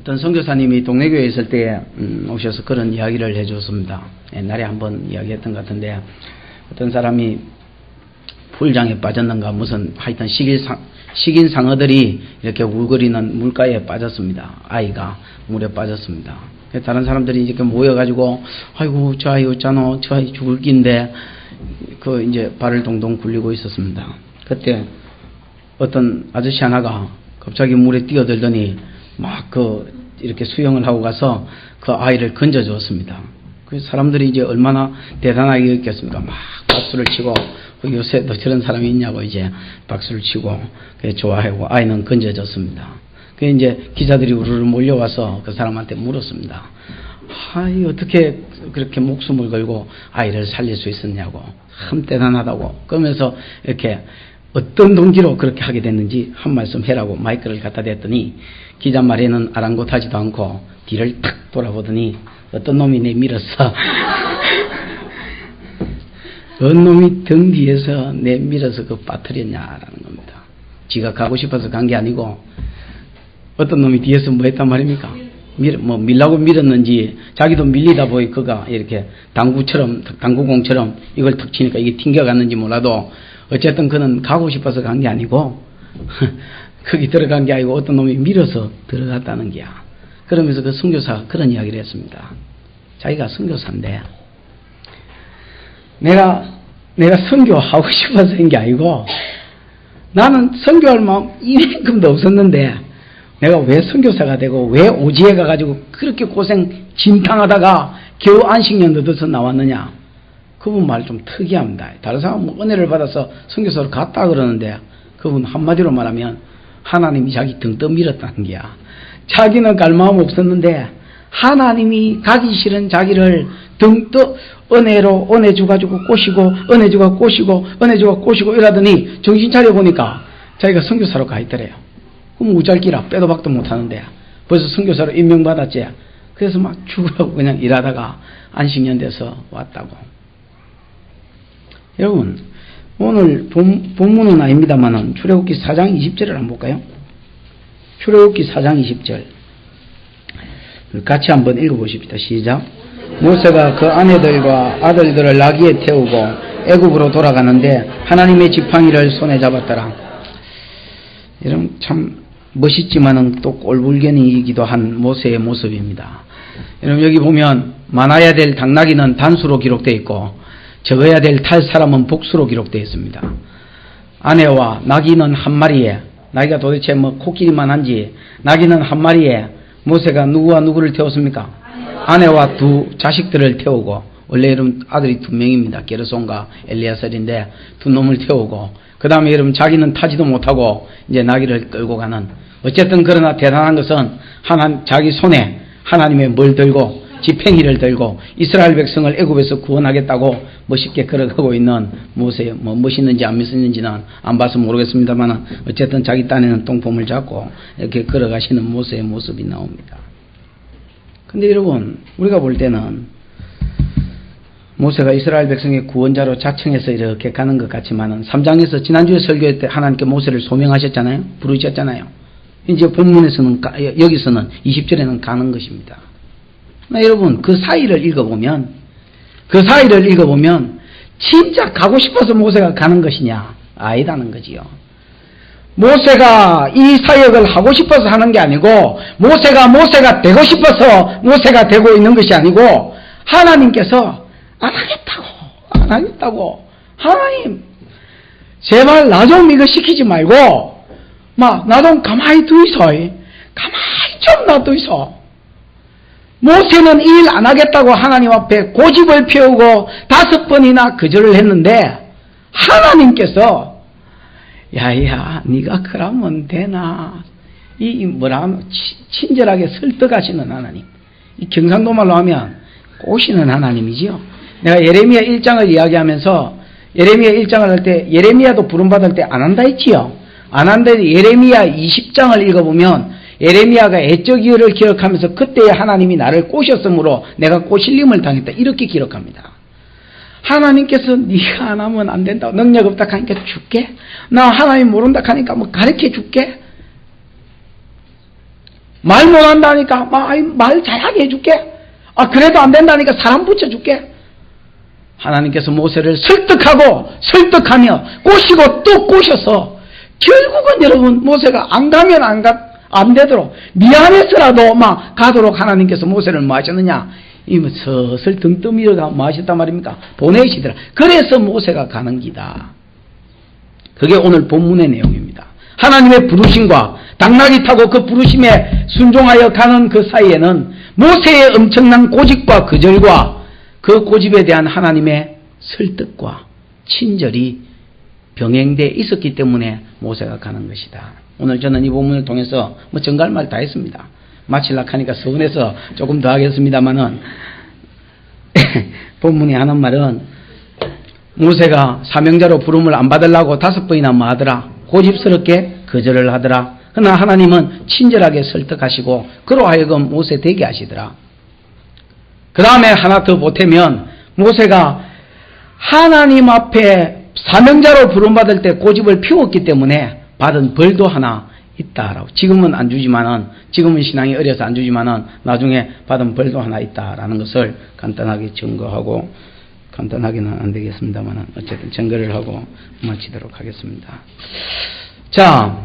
어떤 선교사님이 동네교회에 있을 때 오셔서 그런 이야기를 해줬습니다. 옛날에 한번 이야기했던 것 같은데, 어떤 사람이 풀장에 빠졌는가 무슨 하여튼 식인 상어들이 이렇게 울거리는 물가에 빠졌습니다. 아이가 물에 빠졌습니다. 다른 사람들이 이렇게 모여가지고 아이고 저 아이 어쩌노, 저 아이 죽을 낀데 그 이제 발을 동동 굴리고 있었습니다. 그때 어떤 아저씨 하나가 갑자기 물에 뛰어들더니 막 이렇게 수영을 하고 가서 그 아이를 건져 주었습니다. 그 사람들이 이제 얼마나 대단하게 여겼습니까? 막 박수를 치고, 요새 또 저런 사람이 있냐고 이제 박수를 치고 좋아하고 아이는 건져졌습니다. 그 이제 기자들이 우르르 몰려와서 그 사람한테 물었습니다. 아이 어떻게 그렇게 목숨을 걸고 아이를 살릴 수 있었냐고, 참 대단하다고. 그러면서 이렇게 어떤 동기로 그렇게 하게 됐는지 한 말씀 해라고 마이크를 갖다 댔더니 기자 말에는 아랑곳하지도 않고 뒤를 탁 돌아보더니 어떤 놈이 내밀었어. 어떤 놈이 등 뒤에서 내밀어서 그 빠뜨렸냐라는 겁니다. 지가 가고 싶어서 간 게 아니고 어떤 놈이 뒤에서 뭐 했단 말입니까? 밀라고 밀었는지 자기도 밀리다 보니 그가 이렇게 당구공처럼 이걸 툭 치니까 이게 튕겨갔는지 몰라도 어쨌든 그는 가고 싶어서 간 게 아니고 거기 들어간 게 아니고 어떤 놈이 밀어서 들어갔다는 게야. 그러면서 그 선교사가 그런 이야기를 했습니다. 자기가 선교사인데 내가 선교하고 싶어서 한 게 아니고 나는 선교할 마음 이만큼도 없었는데 내가 왜 선교사가 되고 왜 오지에 가가지고 그렇게 고생 진탕하다가 겨우 안식년 얻어서 나왔느냐. 그분 말 좀 특이합니다. 다른 사람은 은혜를 받아서 선교사로 갔다 그러는데 그분 한마디로 말하면 하나님이 자기 등 떠밀었다는 게야. 자기는 갈 마음 없었는데 하나님이 가기 싫은 자기를 등 떠 은혜로 은혜 주가지고 꼬시고 은혜 주가 꼬시고 은혜 주가 꼬시고 이러더니 정신 차려 보니까 자기가 선교사로 가 있더래요. 그럼 우잘기라 빼도 박도 못하는데 벌써 선교사로 임명받았지. 그래서 막 죽으라고 그냥 일하다가 안식년 돼서 왔다고. 여러분 오늘 본문은 아닙니다만은 출애굽기 4장 20절을 한번 볼까요? 출애굽기 4장 20절 같이 한번 읽어보십시다. 시작. 모세가 그 아내들과 아들들을 나귀에 태우고 애굽으로 돌아가는데 하나님의 지팡이를 손에 잡았더라. 여러분 참 멋있지만은 또 꼴불견이기도 한 모세의 모습입니다. 여러분 여기 보면 많아야 될 당나귀는 단수로 기록되어 있고 적어야 될 탈 사람은 복수로 기록되어 있습니다. 아내와 나귀는 한 마리에, 나귀가 도대체 뭐 코끼리만 한지 나귀는 한 마리에 모세가 누구와 누구를 태웠습니까? 아내와 두 자식들을 태우고, 원래 여러분 아들이 2명입니다. 게르손과 엘리아살인데 두 놈을 태우고, 그 다음에 여러분 자기는 타지도 못하고 이제 나귀를 끌고 가는, 어쨌든 그러나 대단한 것은 자기 손에 하나님의 뭘 들고 지팽이를 들고 이스라엘 백성을 애굽에서 구원하겠다고 멋있게 걸어가고 있는 모세, 뭐 멋있는지 안 멋있는지는 안 봐서 모르겠습니다만 어쨌든 자기 딴에는 똥폼을 잡고 이렇게 걸어가시는 모세의 모습이 나옵니다. 근데 여러분 우리가 볼 때는 모세가 이스라엘 백성의 구원자로 자청해서 이렇게 가는 것 같지만은 3장에서 지난주에 설교할 때 하나님께 모세를 소명하셨잖아요. 부르셨잖아요. 이제 본문에서는 여기서는 20절에는 가는 것입니다. 여러분 그 사이를 읽어보면 진짜 가고 싶어서 모세가 가는 것이냐? 아니다는 거지요. 모세가 이 사역을 하고 싶어서 하는 게 아니고 모세가 되고 싶어서 모세가 되고 있는 것이 아니고 하나님께서 안 하겠다고 하나님 제발 나 좀 이거 시키지 말고 막 나 좀 가만히 두이소. 가만히 좀 놔두이소. 모세는 일 안 하겠다고 하나님 앞에 고집을 피우고 5번이나 거절을 했는데 하나님께서 야야 네가 그러면 되나, 이 뭐라 친절하게 설득하시는 하나님, 이 경상도 말로 하면 꼬시는 하나님이지요. 내가 예레미야 1장을 이야기하면서 예레미야 1장을 할 때 예레미야도 부름받을 때 안 한다 했지요. 안 한데 예레미야 20장을 읽어보면 예레미야가 애적 이유를 기록하면서 그때에 하나님이 나를 꼬셨으므로 내가 꼬실림을 당했다 이렇게 기록합니다. 하나님께서 네가 안 하면 안 된다고, 능력 없다 하니까 줄게, 나 하나님 모른다 하니까 뭐 가르쳐 줄게. 말 못한다니까 말 잘하게 해줄게. 그래도 안 된다니까 사람 붙여줄게. 하나님께서 모세를 설득하며 꼬시고 또 꼬셔서 결국은 여러분 모세가 안 가면 안 되도록 미안해서라도 가도록 하나님께서 모세를 뭐 하셨느냐? 서슬 등 떠밀어가 뭐 하셨단 말입니까? 보내시더라. 그래서 모세가 가는 기다. 그게 오늘 본문의 내용입니다. 하나님의 부르심과 당나귀 타고 그 부르심에 순종하여 가는 그 사이에는 모세의 엄청난 고집과 거절과 그 고집에 대한 하나님의 설득과 친절이 병행되어 있었기 때문에 모세가 가는 것이다. 오늘 저는 이 본문을 통해서 정갈 말 다 했습니다. 마치려고 하니까 서운해서 조금 더 하겠습니다만은 본문이 하는 말은 모세가 사명자로 부름을 안 받으려고 5번이나 뭐 하더라. 고집스럽게 거절을 하더라. 그러나 하나님은 친절하게 설득하시고 그로 하여금 모세 되게 하시더라. 그 다음에 하나 더 보태면 모세가 하나님 앞에 사명자로 부름받을 때 고집을 피웠기 때문에 받은 벌도 하나 있다라고. 지금은 안 주지만은, 지금은 신앙이 어려서 안 주지만은 나중에 받은 벌도 하나 있다라는 것을 간단하게 증거하고, 간단하게는 안 되겠습니다만은 어쨌든 증거를 하고 마치도록 하겠습니다. 자,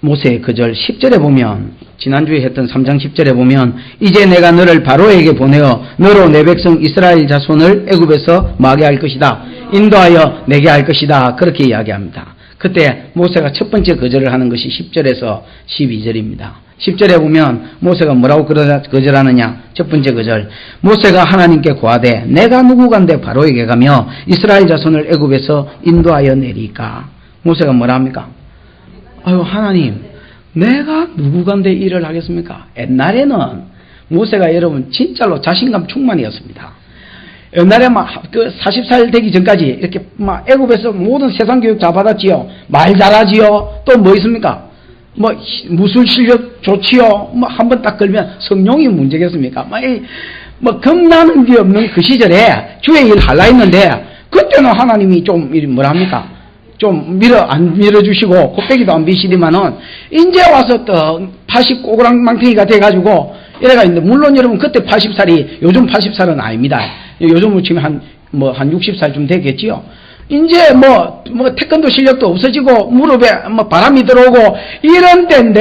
모세의 그절 10절에 보면, 지난주에 했던 3장 10절에 보면 이제 내가 너를 바로에게 보내어 너로 내 백성 이스라엘 자손을 애굽에서 마게 할 것이다. 인도하여 내게 할 것이다. 그렇게 이야기합니다. 그때 모세가 첫 번째 거절을 하는 것이 10절에서 12절입니다. 10절에 보면 모세가 뭐라고 거절하느냐. 첫 번째 거절. 모세가 하나님께 고하되 내가 누구간데 바로에게 가며 이스라엘 자손을 애굽에서 인도하여 내리까. 모세가 뭐라 합니까? 아유 하나님, 내가 누구간데 일을 하겠습니까? 옛날에는 모세가 여러분 진짜로 자신감 충만이었습니다. 옛날에 그 40살 되기 전까지 이렇게 애굽에서 모든 세상 교육 다 받았지요. 말 잘하지요. 또 뭐 있습니까? 무술 실력 좋지요. 한번 딱 걸면 성령이 문제겠습니까? 겁나는 게 없는 그 시절에 주의 일 하려 했는데 그때는 하나님이 좀 뭐라 합니까? 좀 안 밀어주시고 곱빼기도 안 비시더만은 이제 와서 또 80 꼬그랑망탱이가 돼가지고 이래가 있는데, 물론 여러분 그때 80살이 요즘 80살은 아닙니다. 요즘은 지금 한 60살쯤 되겠지요. 이제 태권도 실력도 없어지고 무릎에 바람이 들어오고 이런 때인데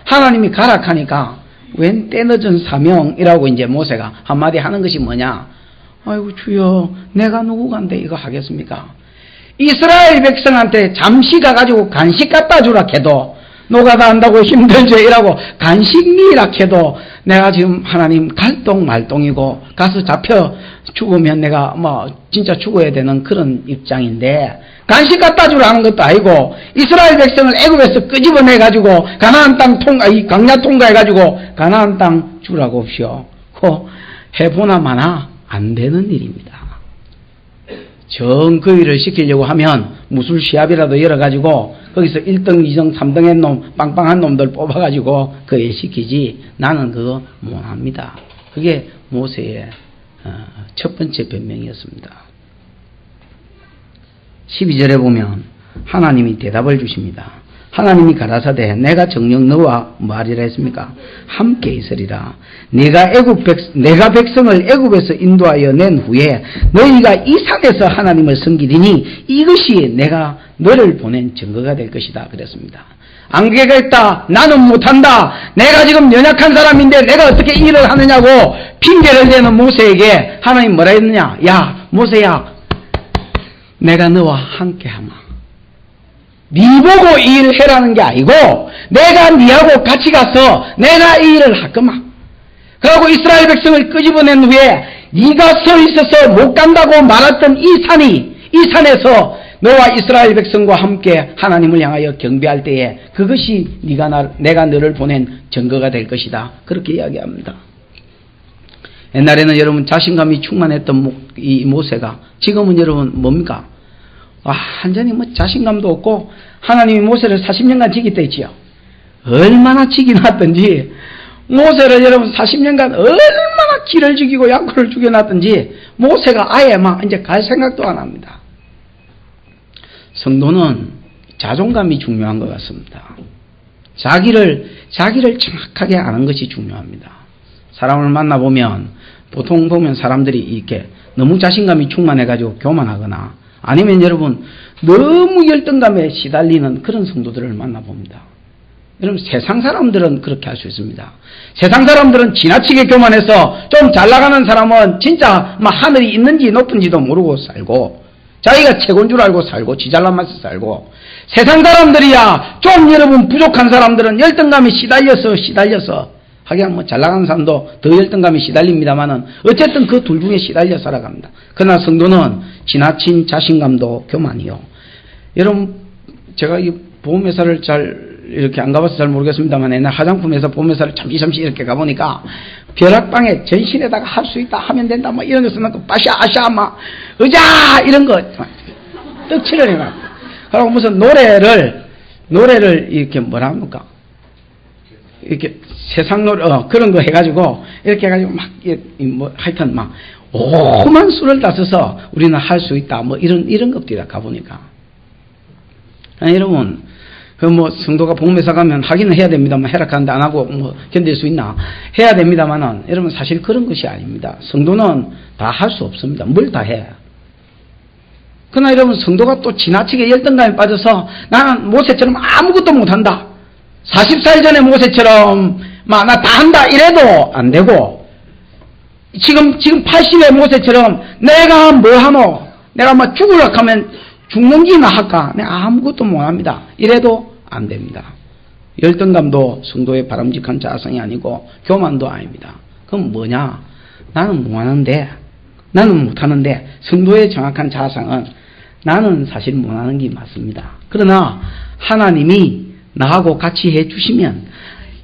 하나님이 가라 하니까 웬 때늦은 사명이라고 이제 모세가 한마디 하는 것이 뭐냐? 아이고 주여, 내가 누구간데 이거 하겠습니까? 이스라엘 백성한테 잠시 가가지고 간식 갖다 주라 해도 노가다 한다고 힘들죠 이라고 간식미라 해도 내가 지금 하나님 갈똥말똥이고 가서 잡혀 죽으면 내가 진짜 죽어야 되는 그런 입장인데 간식 갖다 주라는 것도 아니고 이스라엘 백성을 애굽에서 끄집어내가지고 가나안 땅 강야 통과해가지고 가나안 땅 주라고 없이요. 해보나 마나 안 되는 일입니다. 정거위를 시키려고 하면 무술 시합이라도 열어가지고 거기서 1등, 2등, 3등의 놈, 빵빵한 놈들 뽑아가지고 그에 시키지 나는 그거 못합니다. 그게 모세의 첫 번째 변명이었습니다. 12절에 보면 하나님이 대답을 주십니다. 하나님이 가라사대 내가 정녕 너와 뭐하리라 했습니까? 함께 있으리라. 내가 백성을 애굽에서 인도하여 낸 후에 너희가 이 산에서 하나님을 섬기리니 이것이 내가 너를 보낸 증거가 될 것이다 그랬습니다. 안 되겠다, 나는 못한다, 내가 지금 연약한 사람인데 내가 어떻게 일을 하느냐고 핑계를 대는 모세에게 하나님 뭐라 했느냐? 야 모세야, 내가 너와 함께하마. 네 보고 이 일을 해라는 게 아니고 내가 네하고 같이 가서 내가 이 일을 하거만. 그러고 이스라엘 백성을 끄집어낸 후에 네가 서 있어서 못 간다고 말했던 이 산에서 너와 이스라엘 백성과 함께 하나님을 향하여 경배할 때에 그것이 내가 너를 보낸 증거가 될 것이다. 그렇게 이야기합니다. 옛날에는 여러분 자신감이 충만했던 이 모세가 지금은 여러분 뭡니까? 완전히 자신감도 없고 하나님이 모세를 40년간 지키다 했지요. 얼마나 지켜놨던지 모세를 여러분 40년간 얼마나 기를 죽이고 약골을 죽여놨던지 모세가 아예 이제 갈 생각도 안 합니다. 성도는 자존감이 중요한 것 같습니다. 자기를 정확하게 아는 것이 중요합니다. 사람을 만나보면 보통 보면 사람들이 이렇게 너무 자신감이 충만해가지고 교만하거나 아니면 여러분 너무 열등감에 시달리는 그런 성도들을 만나봅니다. 여러분 세상 사람들은 그렇게 할 수 있습니다. 세상 사람들은 지나치게 교만해서 좀 잘 나가는 사람은 진짜 막 하늘이 있는지 높은지도 모르고 살고 자기가 최고인 줄 알고 살고 지 잘난 맛에 살고 세상 사람들이야 좀 여러분 부족한 사람들은 열등감에 시달려서 하긴 뭐 잘 나가는 사람도 더 열등감에 시달립니다만은 어쨌든 그 둘 중에 시달려 살아갑니다. 그러나 성도는 지나친 자신감도 교만이요. 여러분 제가 이 보험회사를 잘 이렇게 안 가봐서 잘 모르겠습니다만 옛날 화장품회사 보험회사를 잠시 이렇게 가보니까 벼락방에 전신에다가 할 수 있다 하면 된다 뭐 이런 거 써놓고 빠샤 막 의자 이런 거 떡칠을 해놨고 그리고 무슨 노래를 이렇게 뭐라 합니까 이렇게 세상 노래 그런 거 해가지고 이렇게 해가지고 막 뭐 하여튼 막 오만 수를 다 써서 우리는 할 수 있다 뭐 이런 것들이다 가보니까 아니, 여러분 그 뭐 성도가 복음회사 가면 하기는 해야 됩니다만 해락하는데 안 하고 뭐 견딜 수 있나 해야 됩니다만은 여러분 사실 그런 것이 아닙니다. 성도는 다 할 수 없습니다. 뭘 다 해. 그러나 여러분 성도가 또 지나치게 열등감에 빠져서 나는 모세처럼 아무것도 못한다. 40살 전에 모세처럼 막 나 다 한다 이래도 안 되고 지금 80의 모세처럼 내가 뭐 하노 내가 막 죽으려고 하면 죽는 기나 할까? 내가 아무것도 못합니다. 이래도 안 됩니다. 열등감도 성도의 바람직한 자성이 아니고 교만도 아닙니다. 그럼 뭐냐? 나는 못하는데 나는 못하는데 성도의 정확한 자상은 나는 사실 못하는 게 맞습니다. 그러나 하나님이 나하고 같이 해주시면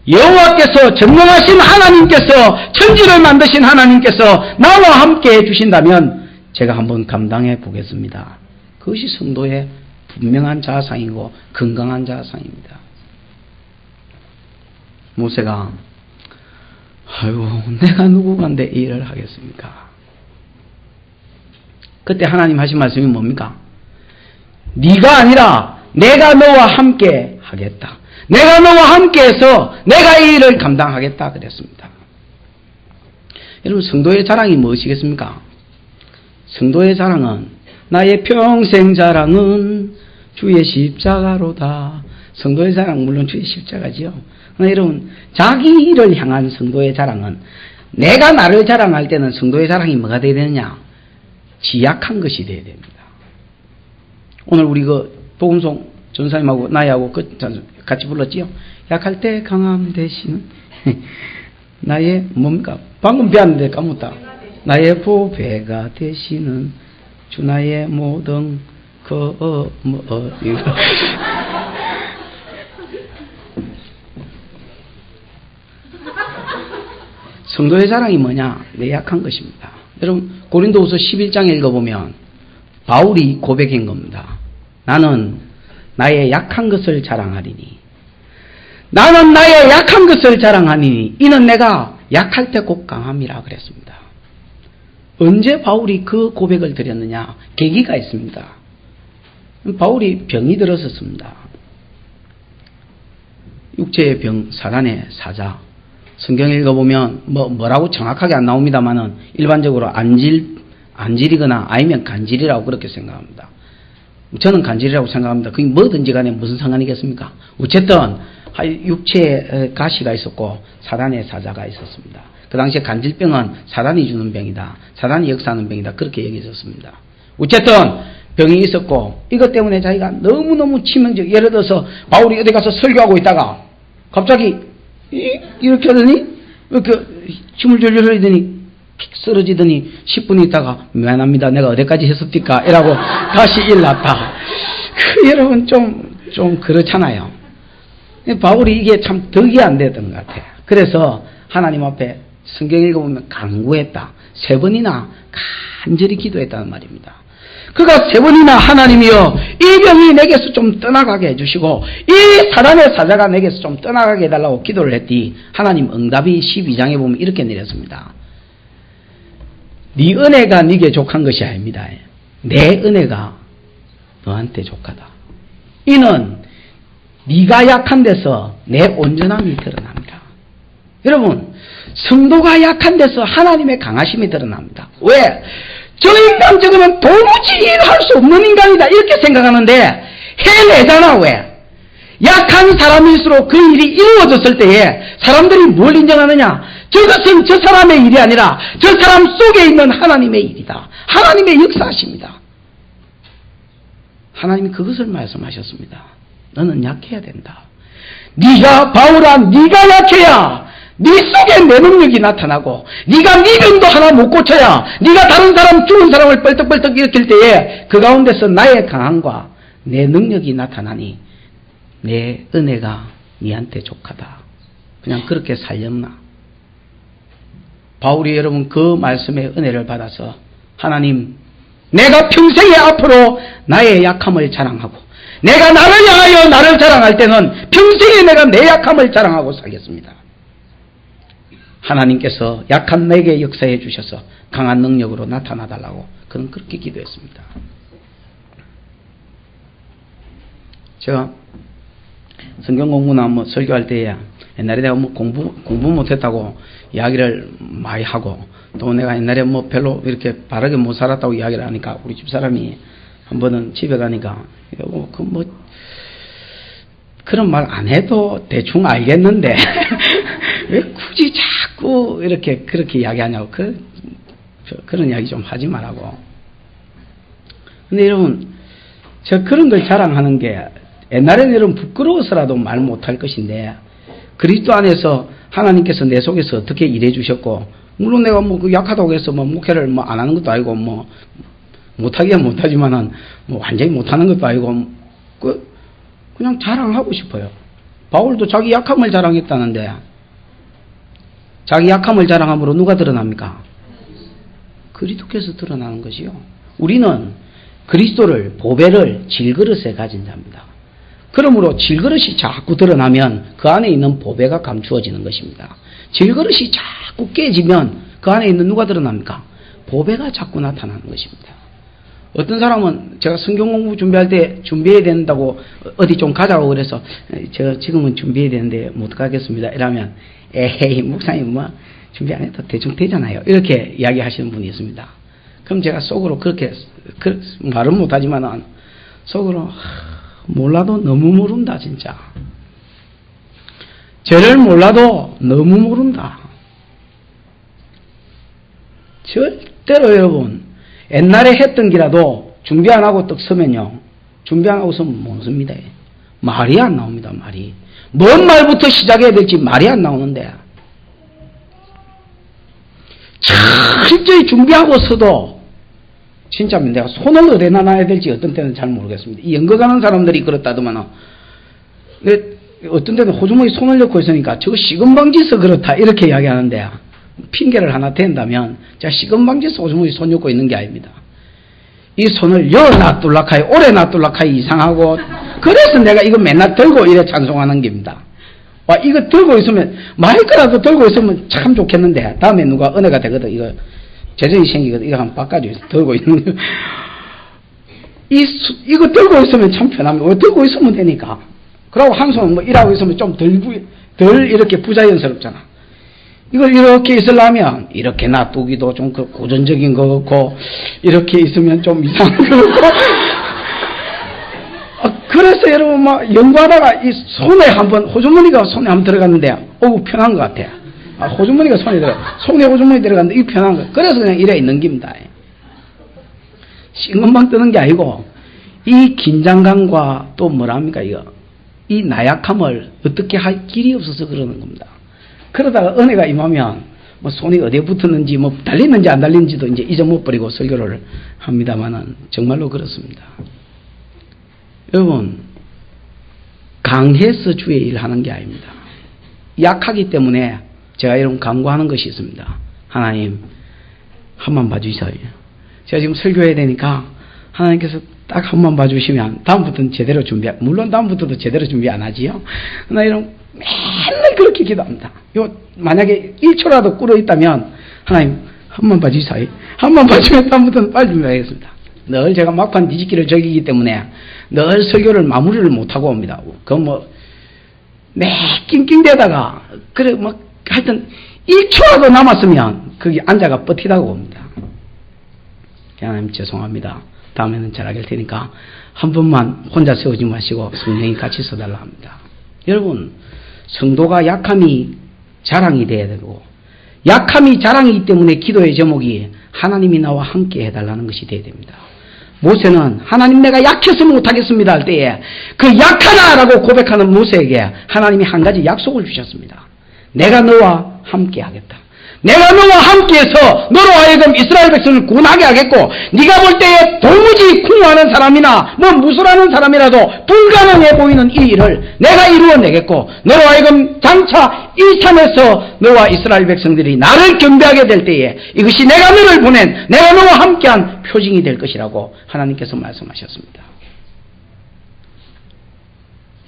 여호와께서 전능하신 하나님께서 천지를 만드신 하나님께서 나와 함께 해주신다면 제가 한번 감당해 보겠습니다. 그것이 성도의 분명한 자아상이고 건강한 자아상입니다. 모세가 아이고 내가 누구간데 이 일을 하겠습니까? 그때 하나님 하신 말씀이 뭡니까? 네가 아니라 내가 너와 함께 하겠다. 내가 너와 함께해서 내가 이 일을 감당하겠다 그랬습니다. 여러분 성도의 자랑이 무엇이겠습니까? 성도의 자랑은 나의 평생 자랑은 주의 십자가로다. 성도의 자랑 물론 주의 십자가지요. 그러나 여러분 자기를 향한 성도의 자랑은 내가 나를 자랑할 때는 성도의 자랑이 뭐가 되어야 되느냐? 지약한 것이 되어야 됩니다. 오늘 우리 그 복음송 전사님하고 나이하고 같이 불렀지요. 약할 때 강함 대신 나의 뭡니까? 방금 배웠는데 까먹었다. 나의 보배가 되시는 주 나의 모든 성도의 자랑이 뭐냐? 내 약한 것입니다. 여러분 고린도후서 11장에 읽어보면 바울이 고백한 겁니다. 나는 나의 약한 것을 자랑하리니 나는 나의 약한 것을 자랑하니 이는 내가 약할 때 곧 강함이라 그랬습니다. 언제 바울이 그 고백을 드렸느냐? 계기가 있습니다. 바울이 병이 들었었습니다. 육체의 병, 사단의 사자. 성경 읽어보면 뭐라고 정확하게 안 나옵니다만은 일반적으로 안질이거나 아니면 간질이라고 그렇게 생각합니다. 저는 간질이라고 생각합니다. 그게 뭐든지 간에 무슨 상관이겠습니까? 어쨌든 육체에 가시가 있었고 사단의 사자가 있었습니다. 그 당시에 간질병은 사단이 주는 병이다. 사단이 역사하는 병이다. 그렇게 얘기했었습니다. 어쨌든 병이 있었고 이것 때문에 자기가 너무너무 치명적. 예를 들어서 바울이 어디 가서 설교하고 있다가 갑자기 이렇게 하더니 이렇게 춤을 졸졸 흘리더니 픽 쓰러지더니 10분 있다가 미안합니다. 내가 어디까지 했습니까? 이라고 다시 일났다. 여러분 좀 그렇잖아요. 바울이 이게 참 덕이 안 되던 것 같아요. 그래서 하나님 앞에 성경 읽어보면 간구했다. 3번이나 간절히 기도했다는 말입니다. 그가 3번이나 하나님이여 이 병이 내게서 좀 떠나가게 해주시고 이 사단의 사자가 내게서 좀 떠나가게 해달라고 기도를 했더니 하나님 응답이 12장에 보면 이렇게 내렸습니다. 네 은혜가 네게 족한 것이 아닙니다. 내 은혜가 너한테 족하다. 이는 네가 약한 데서 내 온전함이 드러납니다. 여러분, 성도가 약한 데서 하나님의 강하심이 드러납니다. 왜? 저 인간 저거는 도무지 일할 수 없는 인간이다 이렇게 생각하는데 해내잖아. 왜? 약한 사람일수록 그 일이 이루어졌을 때에 사람들이 뭘 인정하느냐? 저것은 저 사람의 일이 아니라 저 사람 속에 있는 하나님의 일이다. 하나님의 역사하십니다. 하나님이 그것을 말씀하셨습니다. 너는 약해야 된다. 네가 바울아, 네가 약해야 네 속에 내 능력이 나타나고, 네가 네 병도 하나 못 고쳐야 네가 다른 사람, 죽은 사람을 뻘떡뻘떡 일으킬 때에 그 가운데서 나의 강함과 내 능력이 나타나니 내 은혜가 네한테 족하다. 그냥 그렇게 살렸나? 바울이 여러분 그 말씀의 은혜를 받아서 하나님, 내가 평생에 앞으로 나의 약함을 자랑하고, 내가 나를 향하여 나를 자랑할 때는 평생에 내가 내 약함을 자랑하고 살겠습니다. 하나님께서 약한 내게 역사해 주셔서 강한 능력으로 나타나달라고 그는 그렇게 기도했습니다. 제가 성경 공부나 뭐 설교할 때에 옛날에 내가 뭐 공부 못했다고 이야기를 많이 하고, 또 내가 옛날에 뭐 별로 이렇게 바르게 못 살았다고 이야기를 하니까 우리 집사람이 한 번은 집에 가니까 그런 말 안 해도 대충 알겠는데 왜 굳이 자꾸 이렇게 그렇게 이야기하냐고, 그런 이야기 좀 하지 말라고. 근데 여러분, 저 그런 걸 자랑하는 게 옛날에는 여러분 부끄러워서라도 말 못할 것인데, 그리스도 안에서 하나님께서 내 속에서 어떻게 일해 주셨고, 물론 내가 뭐 약하다고 해서 뭐 목회를 뭐 안 하는 것도 아니고, 뭐 못하기야 못하지만은 뭐 완전히 못하는 것도 아니고, 그냥 자랑하고 싶어요. 바울도 자기 약함을 자랑했다는데, 자기 약함을 자랑함으로 누가 드러납니까? 그리스도께서 드러나는 것이요. 우리는 그리스도를, 보배를 질그릇에 가진 자입니다. 그러므로 질그릇이 자꾸 드러나면 그 안에 있는 보배가 감추어지는 것입니다. 질그릇이 자꾸 깨지면 그 안에 있는 누가 드러납니까? 보배가 자꾸 나타나는 것입니다. 어떤 사람은 제가 성경 공부 준비할 때 준비해야 된다고 어디 좀 가자고 그래서 저 지금은 준비해야 되는데 못 가겠습니다 이러면, 에헤이 목사님 뭐 준비 안 해도 대충 되잖아요, 이렇게 이야기하시는 분이 있습니다. 그럼 제가 속으로 그렇게 말은 못하지만 속으로 몰라도 너무 모른다. 진짜 죄를 몰라도 너무 모른다. 절대로 여러분 옛날에 했던 기라도 준비 안 하고 떡 서면요, 준비 안 하고 서면 못 씁니다. 말이 안 나옵니다. 말이 뭔 말부터 시작해야 될지 말이 안 나오는데, 철저히 준비하고 서도 진짜 내가 손을 어디다 놔야 될지 어떤 때는 잘 모르겠습니다. 이 연극하는 사람들이 그렇다더만, 어떤 때는 호주머니 손을 넣고 있으니까 저거 시금방지서 그렇다 이렇게 이야기하는데, 핑계를 하나 댄다면 제가 시금방지서 호주머니 손 넣고 있는 게 아닙니다. 이 손을 여 놔둘락하여 오래 놔둘락하여 이상하고, 그래서 내가 이거 맨날 들고 이래 찬송하는 겁니다. 와, 이거 들고 있으면, 마이크라도 들고 있으면 참 좋겠는데 다음에 누가 은혜가 되거든. 이거 재정이 생기거든. 이거 한번 바꿔줘서 들고 있는 거. 이거 들고 있으면 참 편합니다. 왜 들고 있으면 되니까. 그러고 한 손 뭐 일하고 있으면 좀 덜 이렇게 부자연스럽잖아. 이걸 이렇게 있으려면 이렇게 놔두기도 좀 고전적인 거 같고, 이렇게 있으면 좀 이상한 거 같고. 그래서 여러분 막 연구하다가 이 손에 한번, 호주머니가 손에 한번 들어갔는데 어우 편한 것 같아. 호주머니가 손에 호주머니 들어갔는데 이 편한 거. 그래서 그냥 이래 있는 겁니다. 싱금방 뜨는 게 아니고, 이 긴장감과 또 뭐랍니까, 이 나약함을 어떻게 할 길이 없어서 그러는 겁니다. 그러다가 은혜가 임하면 뭐 손이 어디에 붙었는지 뭐 달리는지 안 달리는지도 이제 잊어먹어버리고 설교를 합니다만은 정말로 그렇습니다. 여러분, 강해서 주의 일을 하는 게 아닙니다. 약하기 때문에 제가 이런 강구하는 것이 있습니다. 하나님, 한번 봐주세요. 제가 지금 설교해야 되니까 하나님께서 딱 한번 봐주시면 다음부터는 제대로 물론 다음부터도 제대로 준비 안 하지요. 나 이런 맨날 그렇게 기도합니다. 만약에 1초라도 꿇어 있다면 하나님 한번 봐주세요. 한번 봐주면 다음부터는 빨리 준비하겠습니다. 늘 제가 막판 뒤집기를 저기기 때문에 늘 설교를 마무리를 못하고 옵니다. 매 낑낑대다가, 그래, 하여튼, 1초라도 남았으면, 거기 앉아가 버티다가 옵니다. 하나님 죄송합니다. 다음에는 잘하게 될 테니까, 한 번만 혼자 세우지 마시고, 성령이 같이 서달라 합니다. 여러분, 성도가 약함이 자랑이 돼야 되고, 약함이 자랑이기 때문에 기도의 제목이 하나님이 나와 함께 해달라는 것이 돼야 됩니다. 모세는 하나님 내가 약해서 못하겠습니다 할 때에 그 약하다라고 고백하는 모세에게 하나님이 한 가지 약속을 주셨습니다. 내가 너와 함께 하겠다. 내가 너와 함께해서 너로 하여금 이스라엘 백성을 구원하게 하겠고 네가 볼 때에 도무지 궁하는 사람이나 무술하는 사람이라도 불가능해 보이는 이 일을 내가 이루어내겠고 너로 하여금 장차 이 산에서 너와 이스라엘 백성들이 나를 경배하게 될 때에 이것이 내가 너를 보낸 내가 너와 함께한 표징이 될 것이라고 하나님께서 말씀하셨습니다.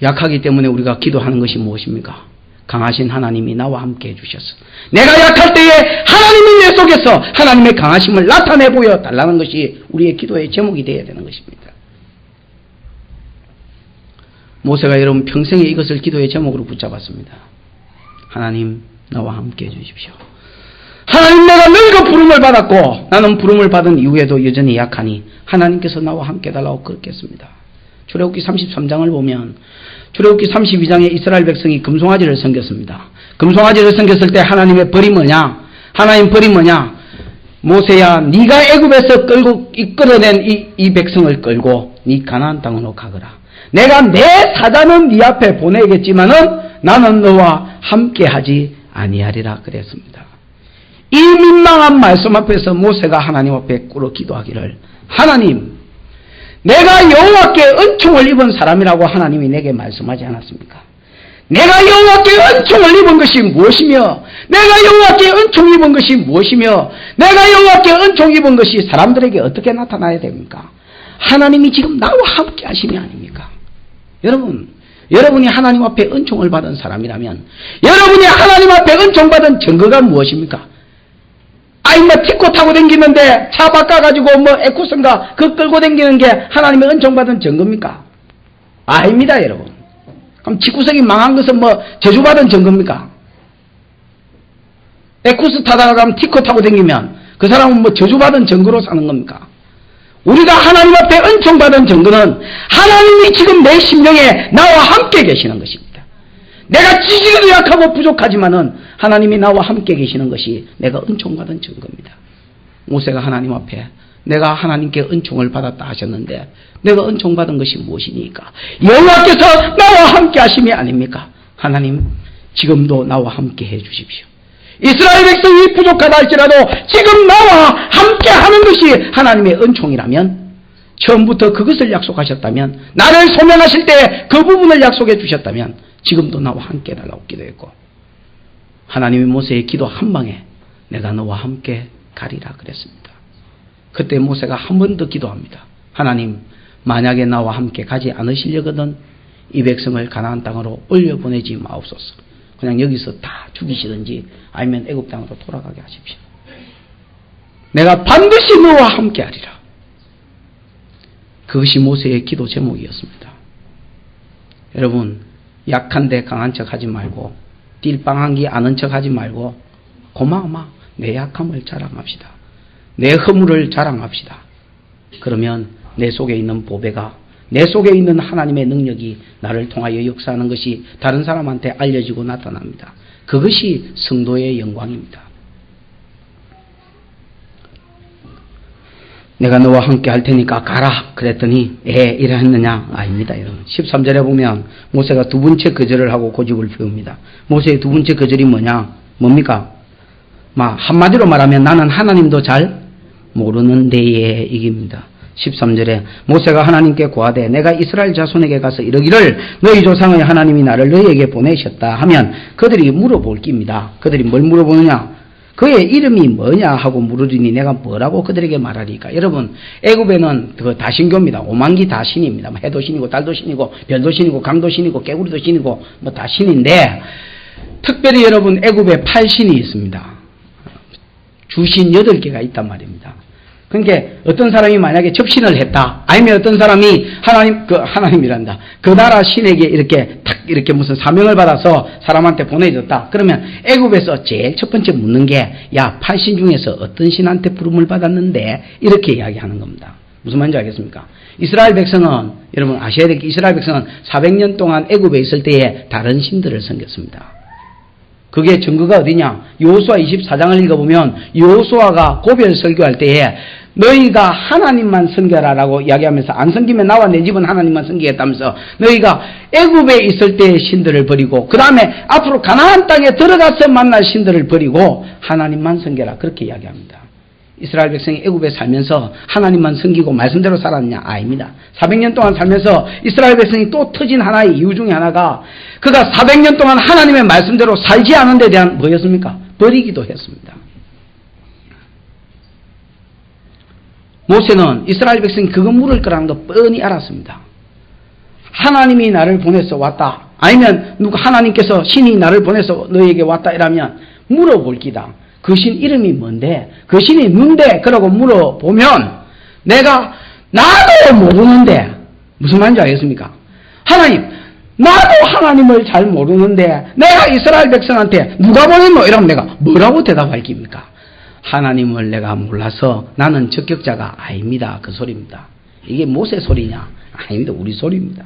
약하기 때문에 우리가 기도하는 것이 무엇입니까? 강하신 하나님이 나와 함께 해주셔서 내가 약할 때에 하나님이 내 속에서 하나님의 강하심을 나타내 보여 달라는 것이 우리의 기도의 제목이 되어야 되는 것입니다. 모세가 여러분 평생에 이것을 기도의 제목으로 붙잡았습니다. 하나님 나와 함께 해주십시오. 하나님 내가 너희가 부름을 받았고 나는 부름을 받은 이후에도 여전히 약하니 하나님께서 나와 함께 해달라고 그렇게 했습니다. 출애굽기 33장을 보면 출애굽기 32장에 이스라엘 백성이 금송아지를 섬겼습니다. 금송아지를 섬겼을 때 하나님의 벌이 뭐냐? 하나님 벌이 뭐냐? 모세야 네가 애굽에서 끌고 이끌어낸 이 백성을 끌고 네 가나안 땅으로 가거라. 내가 내 사자는 네 앞에 보내겠지만은 나는 너와 함께하지 아니하리라 그랬습니다. 이 민망한 말씀 앞에서 모세가 하나님 앞에 꿇어 기도하기를 하나님 내가 여호와께 은총을 입은 사람이라고 하나님이 내게 말씀하지 않았습니까? 내가 여호와께 은총을 입은 것이 무엇이며 내가 여호와께 은총 입은 것이 무엇이며 내가 여호와께 은총 입은 것이 사람들에게 어떻게 나타나야 됩니까? 하나님이 지금 나와 함께 하심이 아닙니까? 여러분이 하나님 앞에 은총을 받은 사람이라면 여러분이 하나님 앞에 은총 받은 증거가 무엇입니까? 티코 타고 다니는데 차 바꿔가지고 에쿠스인가 그거 끌고 다니는 게 하나님의 은총받은 증거입니까? 아닙니다 여러분. 그럼 집구석이 망한 것은 저주받은 증거입니까? 에쿠스 타다가 가면 티코 타고 다니면 그 사람은 저주받은 증거로 사는 겁니까? 우리가 하나님 앞에 은총받은 증거는 하나님이 지금 내 심령에 나와 함께 계시는 것입니다. 내가 지지기도 약하고 부족하지만은 하나님이 나와 함께 계시는 것이 내가 은총받은 증거입니다. 모세가 하나님 앞에 내가 하나님께 은총을 받았다 하셨는데 내가 은총받은 것이 무엇이니까? 여호와께서 나와 함께 하심이 아닙니까? 하나님 지금도 나와 함께 해 주십시오. 이스라엘 백성이 부족하다 할지라도 지금 나와 함께 하는 것이 하나님의 은총이라면 처음부터 그것을 약속하셨다면 나를 소명하실 때 그 부분을 약속해 주셨다면 지금도 나와 함께 해달라고 기도했고 하나님이 모세의 기도 한 방에 내가 너와 함께 가리라 그랬습니다. 그때 모세가 한 번 더 기도합니다. 하나님 만약에 나와 함께 가지 않으시려거든 이 백성을 가나안 땅으로 올려보내지 마옵소서. 그냥 여기서 다 죽이시든지 아니면 애굽 땅으로 돌아가게 하십시오. 내가 반드시 너와 함께 하리라. 그것이 모세의 기도 제목이었습니다. 여러분 약한데 강한 척 하지 말고 띨빵한기 아는 척 하지 말고 고마워마 내 약함을 자랑합시다. 내 허물을 자랑합시다. 그러면 내 속에 있는 보배가 내 속에 있는 하나님의 능력이 나를 통하여 역사하는 것이 다른 사람한테 알려지고 나타납니다. 그것이 성도의 영광입니다. 내가 너와 함께 할 테니까 가라 그랬더니 이래 했느냐? 아닙니다 여러분. 13절에 보면 모세가 두 번째 거절을 하고 고집을 피웁니다. 모세의 두 번째 거절이 뭡니까? 한마디로 말하면 나는 하나님도 잘 모르는 데에 이깁니다. 13절에 모세가 하나님께 고하되 내가 이스라엘 자손에게 가서 이러기를 너희 조상의 하나님이 나를 너희에게 보내셨다 하면 그들이 물어볼 깁니다. 그들이 뭘 물어보느냐? 그의 이름이 뭐냐 하고 물으리니 내가 뭐라고 그들에게 말하리까? 여러분 애굽에는 그 다신교입니다. 오만기 다신입니다. 해도 신이고 달도 신이고 별도 신이고 강도 신이고 깨구리도 신이고 다 신인데 특별히 여러분 애굽에 8신이 있습니다. 주신 8개가 있단 말입니다. 그러니까 어떤 사람이 만약에 접신을 했다. 아니면 어떤 사람이 하나님이란다. 그 나라 신에게 이렇게 무슨 사명을 받아서 사람한테 보내줬다. 그러면 애굽에서 제일 첫 번째 묻는 게, 야, 8신 중에서 어떤 신한테 부름을 받았는데? 이렇게 이야기하는 겁니다. 무슨 말인지 알겠습니까? 이스라엘 백성은, 여러분 아셔야 될 게, 이스라엘 백성은 400년 동안 애굽에 있을 때에 다른 신들을 섬겼습니다. 그게 증거가 어디냐? 여호수아 24장을 읽어보면 여호수아가 고별 설교할 때에 너희가 하나님만 섬겨라라고 이야기하면서, 안 섬기면 나와 내 집은 하나님만 섬기겠다면서, 너희가 애굽에 있을 때의 신들을 버리고 그 다음에 앞으로 가나안 땅에 들어가서 만날 신들을 버리고 하나님만 섬겨라, 그렇게 이야기합니다. 이스라엘 백성이 애굽에 살면서 하나님만 섬기고 말씀대로 살았냐? 아닙니다. 400년 동안 살면서 이스라엘 백성이 또 터진 하나의 이유 중에 하나가, 그가 400년 동안 하나님의 말씀대로 살지 않은 데 대한 뭐였습니까? 버리기도 했습니다. 모세는 이스라엘 백성이 그거 물을 거라는 거 뻔히 알았습니다. 하나님이 나를 보내서 왔다, 아니면 하나님께서 신이 나를 보내서 너에게 왔다 이라면 물어볼 기다. 그 신 이름이 뭔데? 그 신이 뭔데? 그러고 물어보면 나도 모르는데, 무슨 말인지 알겠습니까? 하나님, 나도 하나님을 잘 모르는데 내가 이스라엘 백성한테 누가 보냈노? 이러면 내가 뭐라고 대답할 깁니까? 하나님을 내가 몰라서 나는 적격자가 아닙니다. 그 소리입니다. 이게 모세 소리냐? 아닙니다. 우리 소리입니다.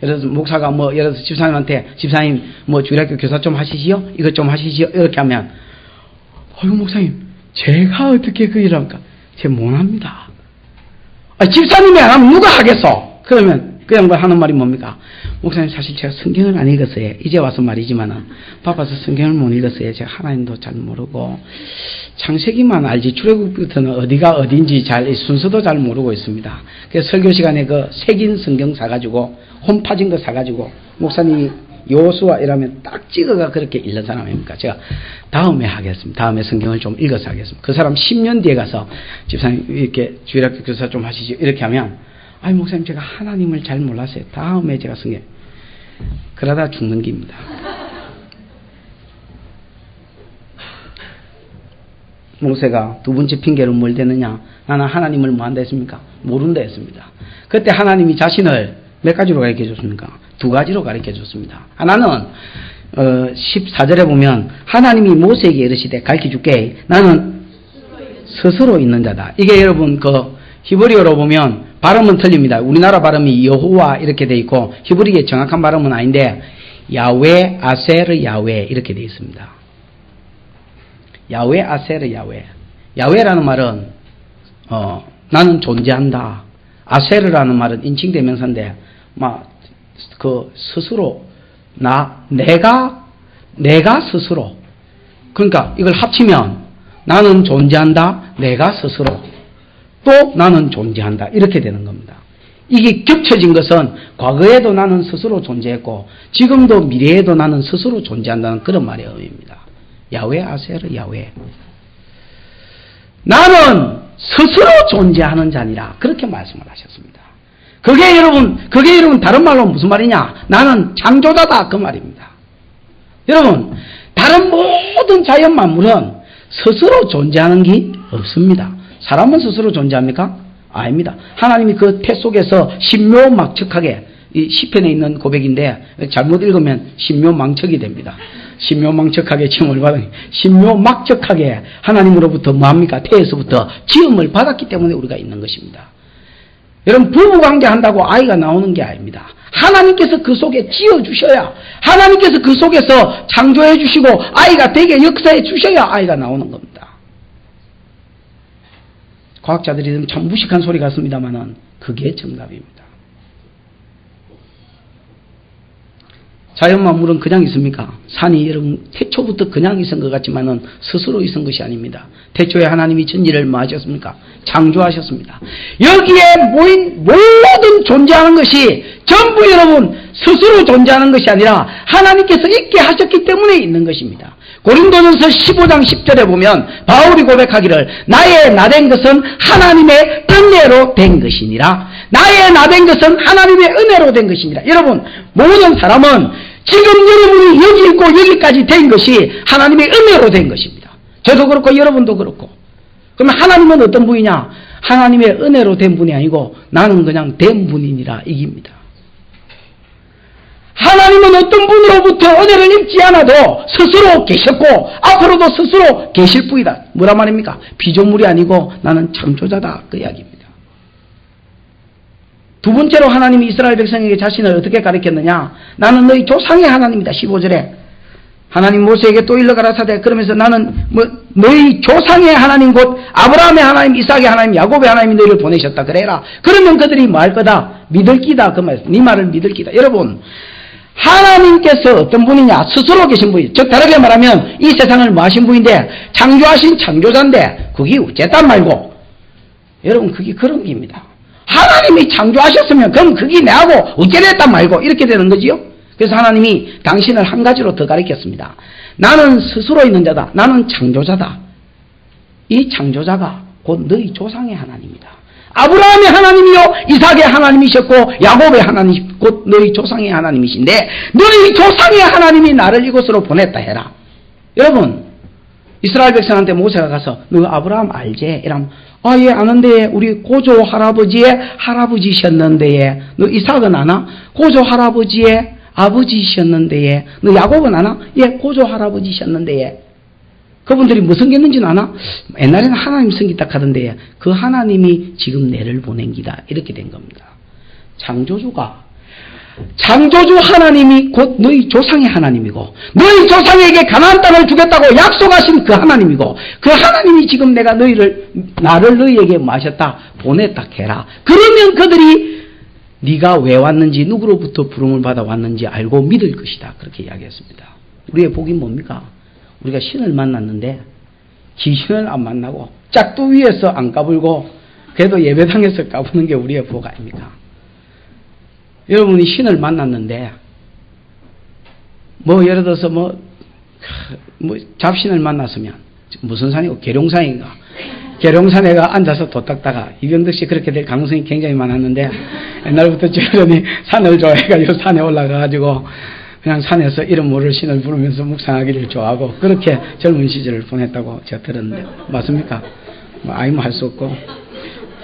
예를 들어서 목사가 예를 들어서 집사님한테, 집사님 주일학교 교사 좀 하시지요? 이것 좀 하시지요? 이렇게 하면, 목사님, 제가 어떻게 그 일을 합니까? 제가 못합니다. 집사님이 안 하면 누가 하겠어? 그러면 그 양반 하는 말이 뭡니까? 목사님, 사실 제가 성경을 안 읽었어요. 이제 와서 말이지만은 바빠서 성경을 못 읽었어요. 제가 하나님도 잘 모르고 창세기만 알지 출애굽부터는 어디가 어딘지 순서도 잘 모르고 있습니다. 그래서 설교 시간에 그 색인 성경 사가지고 홈 파진 거 사가지고 목사님이 여호수아 이라면 딱 찍어가 그렇게 읽는 사람입니까? 제가 다음에 하겠습니다. 다음에 성경을 좀 읽어서 하겠습니다. 그 사람 10년 뒤에 가서 집사님 이렇게 주일학교 교사 좀 하시죠. 이렇게 하면, 목사님 제가 하나님을 잘 몰랐어요. 다음에 제가 성경. 그러다 죽는 g입니다. 모세가 두 번째 핑계로 뭘 대느냐? 나는 하나님을 뭐 한다 했습니까? 모른다 했습니다. 그때 하나님이 자신을 몇 가지로 가르쳐 줬습니까? 두 가지로 가르쳐 줬습니다. 하나는 14절에 보면 하나님이 모세에게 이르시되 가르쳐 줄게, 나는 스스로 있는 자다. 이게 여러분 히브리어로 보면 발음은 틀립니다. 우리나라 발음이 여호와 이렇게 돼 있고 히브리어의 정확한 발음은 아닌데 야훼, 아세르, 야훼 이렇게 돼 있습니다. 야훼, 아세르, 야훼. 야훼라는 말은 나는 존재한다. 아세르라는 말은 인칭대명사인데 스스로 내가 스스로, 그러니까 이걸 합치면 나는 존재한다, 내가 스스로, 또 나는 존재한다 이렇게 되는 겁니다. 이게 겹쳐진 것은 과거에도 나는 스스로 존재했고 지금도 미래에도 나는 스스로 존재한다는 그런 말의 의미입니다. 야훼, 아세르, 야훼. 나는 스스로 존재하는 자니라 그렇게 말씀을 하셨습니다. 그게 여러분 다른 말로 무슨 말이냐? 나는 창조자다 그 말입니다. 여러분, 다른 모든 자연 만물은 스스로 존재하는 게 없습니다. 사람은 스스로 존재합니까? 아닙니다. 하나님이 그 태 속에서 신묘막측하게, 이 시편에 있는 고백인데 잘못 읽으면 신묘망측이 됩니다. 신묘망측하게 지음을 받은, 신묘막측하게 하나님으로부터 뭐합니까? 태에서부터 지음을 받았기 때문에 우리가 있는 것입니다. 여러분, 부부관계 한다고 아이가 나오는 게 아닙니다. 하나님께서 그 속에 지어주셔야, 하나님께서 그 속에서 창조해 주시고 아이가 되게 역사해 주셔야 아이가 나오는 겁니다. 과학자들이 참 무식한 소리 같습니다만은 그게 정답입니다. 자연 만물은 그냥 있습니까? 산이 여러분 태초부터 그냥 있은 것 같지만은 스스로 있은 것이 아닙니다. 태초에 하나님이 천지를 뭐 하셨습니까? 창조하셨습니다. 여기에 모인 모든 존재하는 것이 전부 여러분 스스로 존재하는 것이 아니라 하나님께서 있게 하셨기 때문에 있는 것입니다. 고린도전서 15장 10절에 보면 바울이 고백하기를 나의 나된 것은 하나님의 은혜로 된 것이니라. 나의 나된 것은 하나님의 은혜로 된 것이니라. 여러분, 모든 사람은 지금 여러분이 여기 있고 여기까지 된 것이 하나님의 은혜로 된 것입니다. 저도 그렇고 여러분도 그렇고. 그러면 하나님은 어떤 분이냐? 하나님의 은혜로 된 분이 아니고 나는 그냥 된 분이니라 이깁니다. 하나님은 어떤 분으로부터 은혜를 입지 않아도 스스로 계셨고 앞으로도 스스로 계실 뿐이다. 뭐란 말입니까? 피조물이 아니고 나는 창조자다. 그 이야기입니다. 두 번째로 하나님이 이스라엘 백성에게 자신을 어떻게 가르쳤느냐? 나는 너희 조상의 하나님이다. 15절에 하나님 모세에게 또 일러 가라사대 그러면서 나는 너희 조상의 하나님 곧 아브라함의 하나님, 이삭의 하나님, 야곱의 하나님이 너희를 보내셨다. 그래라. 그러면 그들이 뭐 할 거다? 믿을 끼다. 그 말. 네 말을 믿을 끼다. 여러분, 하나님께서 어떤 분이냐? 스스로 계신 분이죠. 즉 다르게 말하면 이 세상을 뭐 하신 분인데 창조하신 창조자인데 그게 어쨌단 말고 여러분 그게 그런 게입니다. 하나님이 창조하셨으면 그럼 그게 내하고 어째 됐단 말고 이렇게 되는 거지요. 그래서 하나님이 당신을 한 가지로 더 가르쳤습니다. 나는 스스로 있는 자다. 나는 창조자다. 이 창조자가 곧 너희 조상의 하나님이다. 아브라함의 하나님이요 이삭의 하나님이셨고 야곱의 하나님 곧 너희 조상의 하나님이신데 너희 조상의 하나님이 나를 이곳으로 보냈다 해라. 여러분 이스라엘 백성한테 모세가 가서 너 아브라함 알지? 이러면 예 아는데 우리 고조 할아버지의 할아버지셨는데 너 이삭은 아나? 고조 할아버지의 아버지셨는데 너 야곱은 아나? 예 고조 할아버지셨는데 그분들이 뭐 섬겼는지는 아나? 옛날에는 하나님 섬기다 하던데 그 하나님이 지금 내를 보낸 기다. 이렇게 된 겁니다. 창조주 하나님이 곧 너희 조상의 하나님이고 너희 조상에게 가나안 땅을 주겠다고 약속하신 그 하나님이고 그 하나님이 지금 나를 너희에게 마셨다 보냈다 해라. 그러면 그들이 네가 왜 왔는지 누구로부터 부름을 받아 왔는지 알고 믿을 것이다. 그렇게 이야기했습니다. 우리의 복이 뭡니까? 우리가 신을 만났는데 귀신을 안 만나고 짝도 위에서 안 까불고 그래도 예배당에서 까부는 게 우리의 복 아닙니까? 여러분이 신을 만났는데 예를 들어서 잡신을 만났으면 무슨 산이고 계룡산인가 계룡산에가 앉아서 도 닦다가 이병덕씨 그렇게 될 가능성이 굉장히 많았는데 옛날부터 저런이 산을 좋아해가지고 산에 올라가가지고 그냥 산에서 이름 모를 신을 부르면서 묵상하기를 좋아하고 그렇게 젊은 시절을 보냈다고 제가 들었는데 맞습니까? 할 수 없고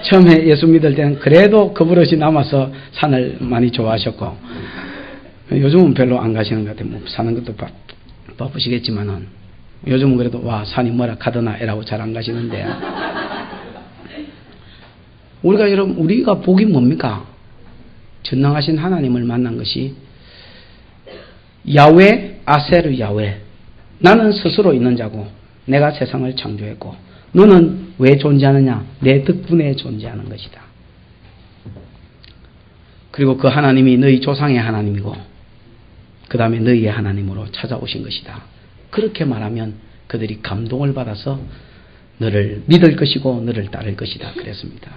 처음에 예수 믿을 때는 그래도 그 버릇이 남아서 산을 많이 좋아하셨고 요즘은 별로 안 가시는 것 같아요. 사는 것도 바쁘시겠지만은 요즘은 그래도 산이 뭐라 가더나 이라고 잘 안 가시는데 우리가 복이 뭡니까? 전능하신 하나님을 만난 것이 야훼 아세르 야훼 나는 스스로 있는 자고 내가 세상을 창조했고 너는 왜 존재하느냐? 내 덕분에 존재하는 것이다. 그리고 그 하나님이 너희 조상의 하나님이고 그 다음에 너희의 하나님으로 찾아오신 것이다. 그렇게 말하면 그들이 감동을 받아서 너를 믿을 것이고 너를 따를 것이다. 그랬습니다.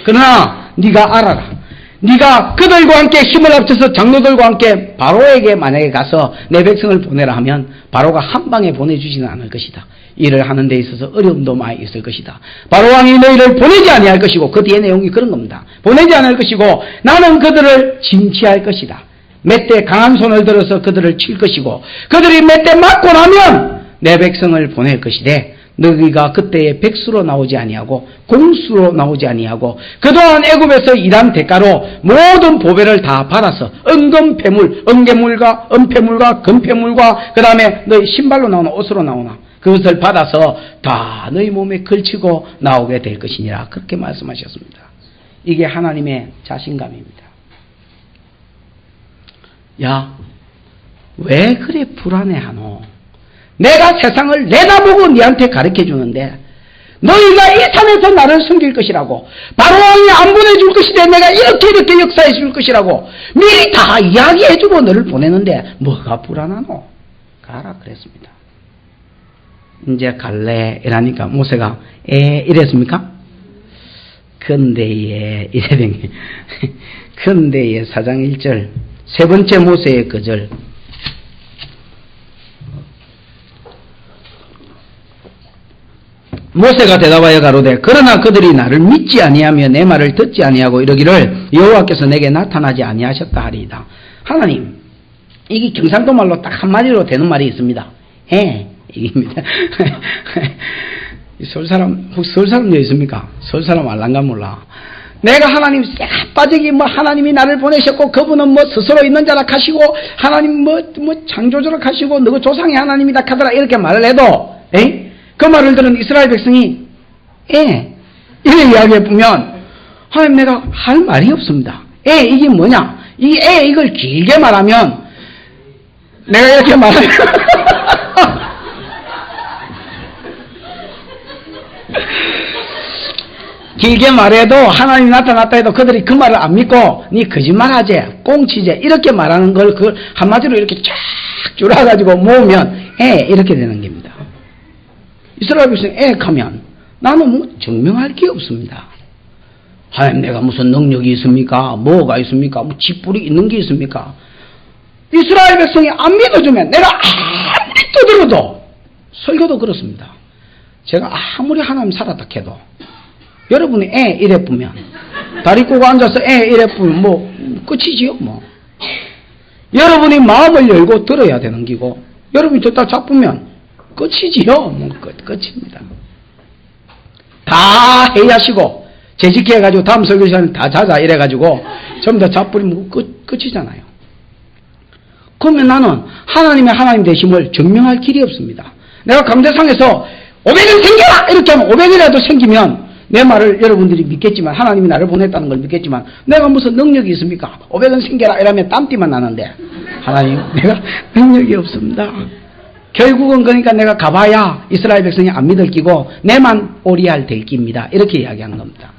그러나 네가 알아라. 네가 그들과 함께 힘을 합쳐서 장로들과 함께 바로에게 만약에 가서 내 백성을 보내라 하면 바로가 한 방에 보내주지는 않을 것이다. 일을 하는 데 있어서 어려움도 많이 있을 것이다. 바로 왕이 너희를 보내지 아니할 것이고 그 뒤에 내용이 그런 겁니다. 보내지 않을 것이고 나는 그들을 징치할 것이다. 멧대 강한 손을 들어서 그들을 칠 것이고 그들이 멧대 맞고 나면 내 백성을 보낼 것이되 너희가 그때에 백수로 나오지 아니하고 공수로 나오지 아니하고 그동안 애굽에서 일한 대가로 모든 보배를 다 받아서 은금폐물, 은괴물과 은폐물과 금폐물과 그 다음에 너희 신발로 나오나 옷으로 나오나 그것을 받아서 다 너희 몸에 걸치고 나오게 될 것이니라. 그렇게 말씀하셨습니다. 이게 하나님의 자신감입니다. 야, 왜 그래 불안해하노? 내가 세상을 내다보고 네한테 가르쳐 주는데 너희가 이 산에서 나를 섬길 것이라고 바로 왕이 안 보내줄 것이데 내가 이렇게 역사해 줄 것이라고 미리 다 이야기해 주고 너를 보내는데 뭐가 불안하노? 가라 그랬습니다. 이제 갈래 이라니까 모세가 이랬습니까? 근데에 이래 된 게 근데에 4장 1절 세 번째 모세의 그 절 모세가 대답하여 가로되 그러나 그들이 나를 믿지 아니하며 내 말을 듣지 아니하고 이러기를 여호와께서 내게 나타나지 아니하셨다 하리이다. 하나님, 이게 경상도 말로 딱 한마디로 되는 말이 있습니다. 이깁니다. 서울 사람 여기 있습니까? 서울 사람 알란가 몰라. 내가 하나님 싹 빠지기 뭐 하나님이 나를 보내셨고 그분은 뭐 스스로 있는 자라 하시고 하나님 뭐 창조주라 하시고 너그 조상이 하나님이다 하더라 이렇게 말을 해도 그 말을 들은 이스라엘 백성이 이렇게 이야기해 보면 하나님 내가 할 말이 없습니다. 이게 뭐냐? 이걸 길게 말하면 내가 이렇게 말하면 길게 말해도 하나님이 나타났다 해도 그들이 그 말을 안 믿고 니 거짓말하지 꽁치지 이렇게 말하는 걸 그 한마디로 이렇게 쫙 줄여가지고 모으면 이렇게 되는 겁니다. 이스라엘 백성이 하면 나는 뭐 증명할 게 없습니다. 하나님 내가 무슨 능력이 있습니까? 뭐가 있습니까? 뭐 쥐뿔이 있는 게 있습니까? 이스라엘 백성이 안 믿어주면 내가 아무리 떠들어도 설교도 그렇습니다. 제가 아무리 하나님 살았다 해도 여러분이 이래 뿌면 다리 꼬고 앉아서 이래 뿌면 뭐 끝이지요 뭐. 여러분이 마음을 열고 들어야 되는 기고 여러분이 듣다 잡으면 끝이지요 뭐 끝입니다. 다 회의하시고 재직해가지고 다음 설교 시간에 다 자자 이래가지고 전부 다 잡버리면 끝이잖아요. 그러면 나는 하나님의 하나님 되심을 증명할 길이 없습니다. 내가 강대상에서 500은 생겨라! 이렇게 하면 500이라도 생기면 내 말을 여러분들이 믿겠지만 하나님이 나를 보냈다는 걸 믿겠지만 내가 무슨 능력이 있습니까? 500은 생겨라 이러면 땀띠만 나는데 하나님 내가 능력이 없습니다. 결국은 그러니까 내가 가봐야 이스라엘 백성이 안 믿을 끼고 내만 오리알 될 끼입니다. 이렇게 이야기한 겁니다.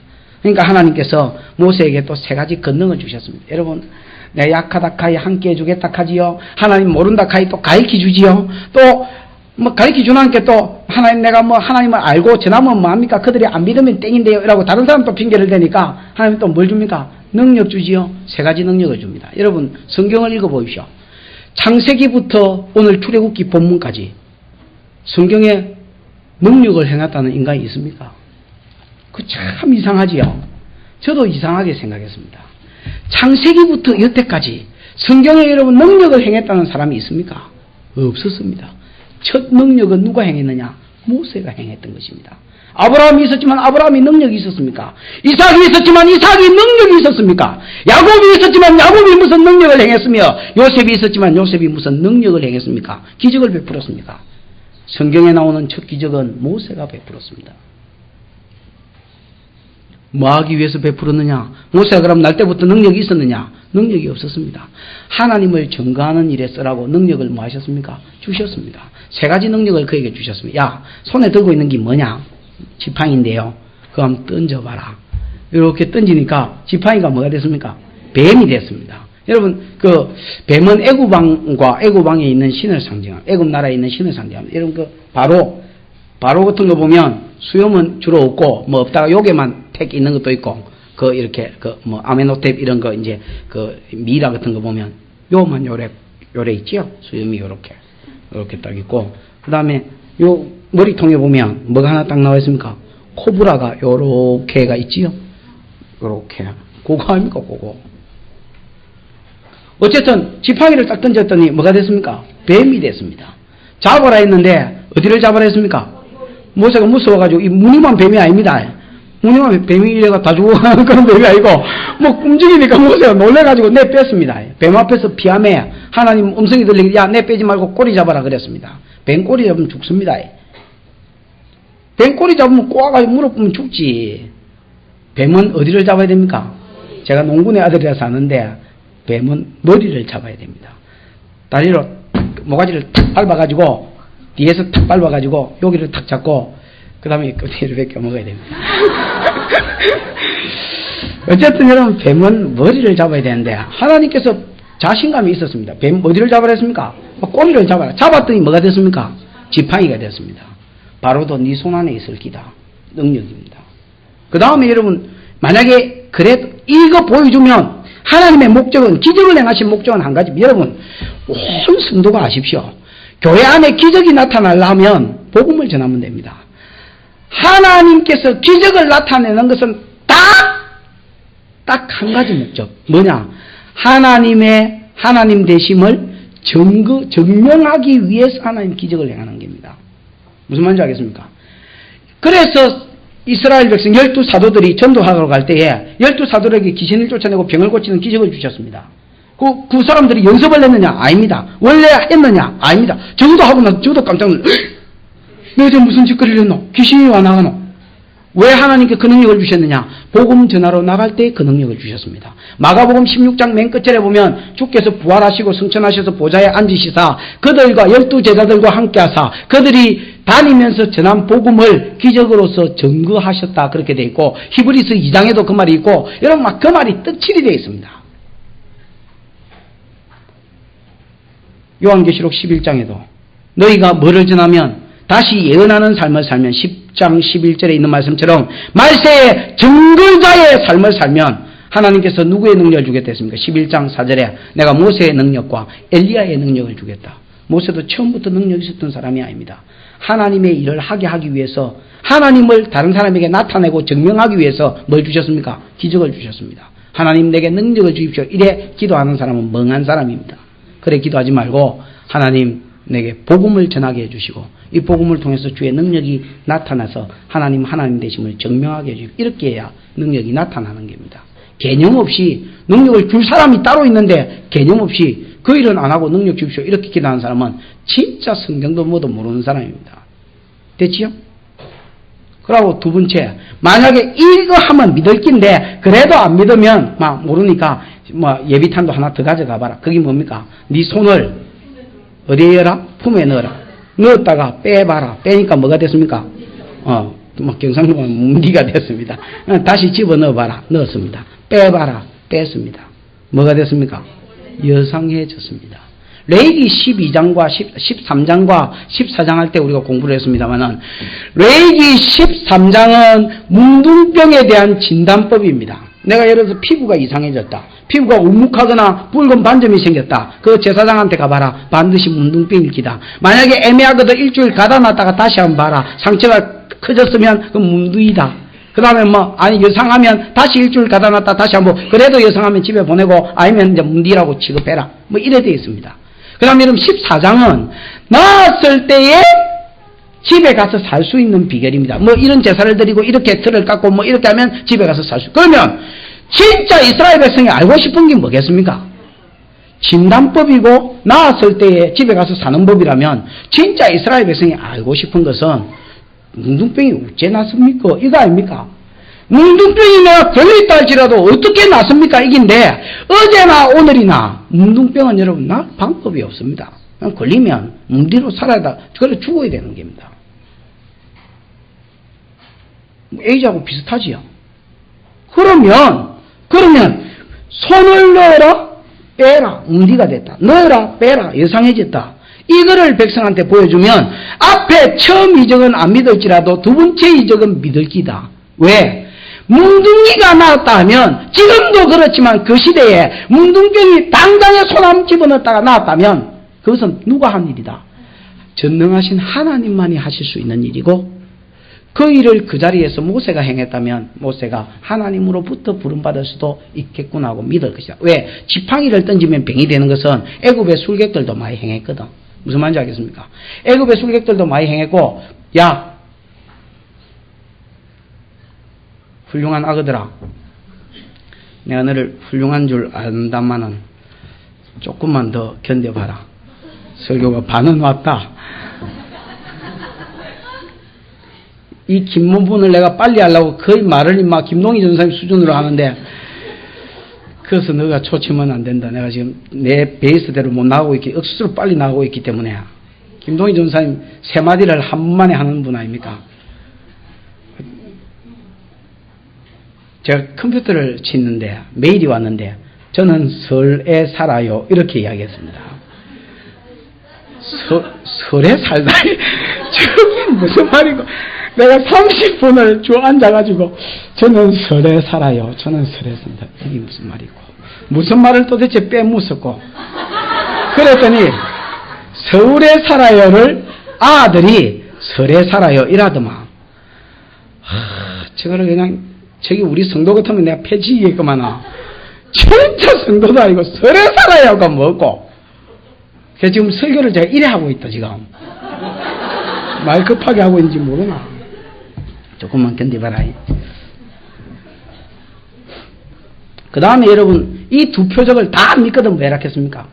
그러니까 하나님께서 모세에게 또 3가지 권능을 주셨습니다. 여러분 내가 약하다 카이 함께 해주겠다 카지요. 하나님 모른다 카이 또 가르쳐 주지요. 또 뭐 가르쳐 주나님께 또 하나님 내가 뭐 하나님을 알고 전하면 뭐합니까? 그들이 안 믿으면 땡인데요. 이라고 다른 사람 또 핑계를 대니까 하나님 또 뭘 줍니까? 능력 주지요. 3가지 능력을 줍니다. 여러분 성경을 읽어보십시오. 창세기부터 오늘 출애굽기 본문까지 성경에 능력을 행했다는 인간이 있습니까? 그 참 이상하지요. 저도 이상하게 생각했습니다. 창세기부터 여태까지 성경에 여러분 능력을 행했다는 사람이 있습니까? 없었습니다. 첫 능력은 누가 행했느냐? 모세가 행했던 것입니다. 아브라함이 있었지만 아브라함이 능력이 있었습니까? 이삭이 있었지만 이삭이 능력이 있었습니까? 야곱이 있었지만 야곱이 무슨 능력을 행했으며 요셉이 있었지만 요셉이 무슨 능력을 행했습니까? 기적을 베풀었습니까? 성경에 나오는 첫 기적은 모세가 베풀었습니다. 뭐 하기 위해서 베풀었느냐? 모세가 그럼 날 때부터 능력이 있었느냐? 능력이 없었습니다. 하나님을 증거하는 일에 쓰라고 능력을 뭐 하셨습니까? 주셨습니다. 3가지 능력을 그에게 주셨습니다. 야, 손에 들고 있는 게 뭐냐? 지팡이인데요. 그거 한번 던져봐라. 이렇게 던지니까 지팡이가 뭐가 됐습니까? 뱀이 됐습니다. 여러분, 그 뱀은 애굽왕에 있는 신을 상징합니다. 애굽 나라에 있는 신을 상징합니다. 여러분, 그 바로 같은 거 보면 수염은 주로 없고 뭐 없다가 요게만 택 있는 것도 있고 그 이렇게 그 뭐 아메노텝 이런 거 이제 그 미라 같은 거 보면 요만 요래 있지요. 수염이 요렇게 딱 있고 그다음에 요 머리통에 보면 뭐가 하나 딱 나와 있습니까? 코브라가 요렇게가 있지요. 요렇게 그거 아닙니까? 그거. 어쨌든 지팡이를 딱 던졌더니 뭐가 됐습니까? 뱀이 됐습니다. 잡아라 했는데 어디를 잡아라 했습니까? 모세가 무서워가지고 이 무늬만 뱀이 아닙니다. 무늬만 뱀이 이래가 다 죽어 그런 뱀이 아니고 뭐 움직이니까 모세가 놀래가지고 내 뺐습니다. 뱀 앞에서 피하며 하나님 음성이 들리기 야 내 빼지 말고 꼬리 잡아라 그랬습니다. 뱀 꼬리 잡으면 죽습니다. 뱀 꼬리 잡으면 꼬아가지고 무릎 꿇으면 죽지. 뱀은 어디를 잡아야 됩니까? 제가 농군의 아들이라서 아는데 뱀은 머리를 잡아야 됩니다. 다리로 모가지를 탁 밟아가지고 뒤에서 탁 밟아가지고 여기를 탁 잡고 그 다음에 끝에를 벗겨 먹어야 됩니다. 어쨌든 여러분 뱀은 머리를 잡아야 되는데 하나님께서 자신감이 있었습니다. 뱀 어디를 잡아라 했습니까? 꼬리를 잡아라. 잡았더니 뭐가 됐습니까? 지팡이가 됐습니다. 바로도 네 손 안에 있을 기다. 능력입니다. 그 다음에 여러분 만약에 그래도 이거 보여주면 하나님의 목적은 기적을 행하신 목적은 한 가지. 여러분 온 성도가 아십시오. 교회 안에 기적이 나타나려면 복음을 전하면 됩니다. 하나님께서 기적을 나타내는 것은 딱 한 가지 목적. 뭐냐? 하나님 되심을 증명하기 위해서 하나님 기적을 행하는 겁니다. 무슨 말인지 알겠습니까? 그래서 이스라엘 백성 12사도들이 전도하러 갈 때에 12사도들에게 귀신을 쫓아내고 병을 고치는 기적을 주셨습니다. 그 사람들이 연습을 했느냐? 아닙니다. 원래 했느냐? 아닙니다. 저도 하고 나서 저도 깜짝 놀랐어요. 너희들 무슨 짓거리를 했노? 귀신이 와 나가노? 왜 하나님께 그 능력을 주셨느냐? 복음 전하러 나갈 때 그 능력을 주셨습니다. 마가복음 16장 맨 끝절에 보면 주께서 부활하시고 승천하셔서 보좌에 앉으시사 그들과 12제자들과 함께하사 그들이 다니면서 전한 복음을 기적으로서 증거하셨다 그렇게 되어 있고 히브리서 2장에도 그 말이 있고 여러분 막 그 말이 떡칠이 되어 있습니다. 요한계시록 11장에도 너희가 뭐를 전하면 다시 예언하는 삶을 살면 10장 11절에 있는 말씀처럼 말세의 증거자의 삶을 살면 하나님께서 누구의 능력을 주겠다 했습니까? 11장 4절에 내가 모세의 능력과 엘리야의 능력을 주겠다. 모세도 처음부터 능력이 있었던 사람이 아닙니다. 하나님의 일을 하게 하기 위해서 하나님을 다른 사람에게 나타내고 증명하기 위해서 뭘 주셨습니까? 기적을 주셨습니다. 하나님 내게 능력을 주십시오. 이래 기도하는 사람은 멍한 사람입니다. 그래 기도하지 말고 하나님 내게 복음을 전하게 해주시고 이 복음을 통해서 주의 능력이 나타나서 하나님 되심을 증명하게 해주시고 이렇게 해야 능력이 나타나는 겁니다. 개념 없이 능력을 줄 사람이 따로 있는데 개념 없이 그 일은 안 하고 능력 주십시오 이렇게 기도하는 사람은 진짜 성경도 뭐도 모르는 사람입니다. 됐지요? 그리고 두 번째, 만약에 이거 하면 믿을 낀데 그래도 안 믿으면 막 모르니까 뭐 예비탄도 하나 더 가져가 봐라. 그게 뭡니까? 네 손을 어디에 넣어라? 품에 넣어라. 넣었다가 빼봐라. 빼니까 뭐가 됐습니까? 뭐 경상도가 문디가 됐습니다. 다시 집어넣어 봐라. 넣었습니다. 빼봐라. 뺐습니다. 뭐가 됐습니까? 여상해졌습니다. 레위기 12장과 13장과 14장 할 때 우리가 공부를 했습니다만은 레위기 13장은 뭉둥병에 대한 진단법입니다. 내가 예를 들어서 피부가 이상해졌다. 피부가 우묵하거나 붉은 반점이 생겼다. 그 제사장한테 가봐라. 반드시 뭉둥병일 기다. 만약에 애매하거든 일주일 가다 놨다가 다시 한번 봐라. 상처가 커졌으면 그 뭉둥이다. 그 다음에 여상하면 다시 일주일 가다 놨다 다시 한번 그래도 여상하면 집에 보내고 아니면 이제 뭉디라고 취급해라. 뭐 이래 되어 있습니다. 그 다음에 여러분 14장은 나았을 때에 집에 가서 살 수 있는 비결입니다. 뭐 이런 제사를 드리고 이렇게 틀을 깎고 뭐 이렇게 하면 집에 가서 살 수. 그러면 진짜 이스라엘 백성이 알고 싶은 게 뭐겠습니까? 진단법이고 나았을 때에 집에 가서 사는 법이라면 진짜 이스라엘 백성이 알고 싶은 것은 뭉둥병이 어째 났습니까? 이거 아닙니까? 뭉둥병이 내가 걸려있다 할지라도 어떻게 났습니까? 이긴데 어제나 오늘이나 뭉둥병은 여러분 날 방법이 없습니다. 그냥 걸리면 뭉디로 살아야 그래 죽어야 되는 겁니다. A자하고 비슷하지요. 그러면 손을 넣어라 빼라 뭉디가 됐다. 넣어라 빼라 여상해졌다. 이거를 백성한테 보여주면 앞에 처음 이적은 안 믿을지라도 두 번째 이적은 믿을 기다. 왜? 뭉둥이가 나왔다 하면 지금도 그렇지만 그 시대에 뭉둥병이 당장에 손 한번 집어넣었다가 나왔다면 그것은 누가 한 일이다? 전능하신 하나님만이 하실 수 있는 일이고 그 일을 그 자리에서 모세가 행했다면 모세가 하나님으로부터 부름받을 수도 있겠구나 하고 믿을 것이다. 왜? 지팡이를 던지면 병이 되는 것은 애굽의 술객들도 많이 행했거든. 무슨 말인지 알겠습니까? 애굽의 술객들도 많이 행했고 야 훌륭한 아그들아 내가 너를 훌륭한 줄 안다마는 조금만 더 견뎌봐라. 설교가 반은 왔다. 이 긴 부분을 내가 빨리 하려고 거의 말을 김동희 전사님 수준으로 하는데 그래서 너가 초치면 안 된다. 내가 지금 내 베이스대로 못 나가고 있기 억수로 빨리 나가고 있기 때문에 김동희 전사님 세 마디를 한 번만에 하는 분 아닙니까? 제가 컴퓨터를 치는데 메일이 왔는데 저는 설에 살아요 이렇게 이야기했습니다. 설에 살다 저게 무슨 말이고 내가 30분을 쭉 앉아가지고 저는 설에 살아요. 저는 설에 산다. 이게 무슨 말이고 무슨 말을 도대체 빼묻었고 그랬더니 서울에 살아요를 아들이 설에 살아요 이라더만 저거를 그냥 저기 우리 성도 같으면 내가 폐지겠구만 진짜 성도도 아니고 설에 살아요가 뭐고 그래서 지금 설교를 제가 이래 하고 있다 지금 말 급하게 하고 있는지 모르나 조금만 견디봐라. 그 다음에 여러분, 이 두 표적을 다 믿거든 왜 이렇겠습니까?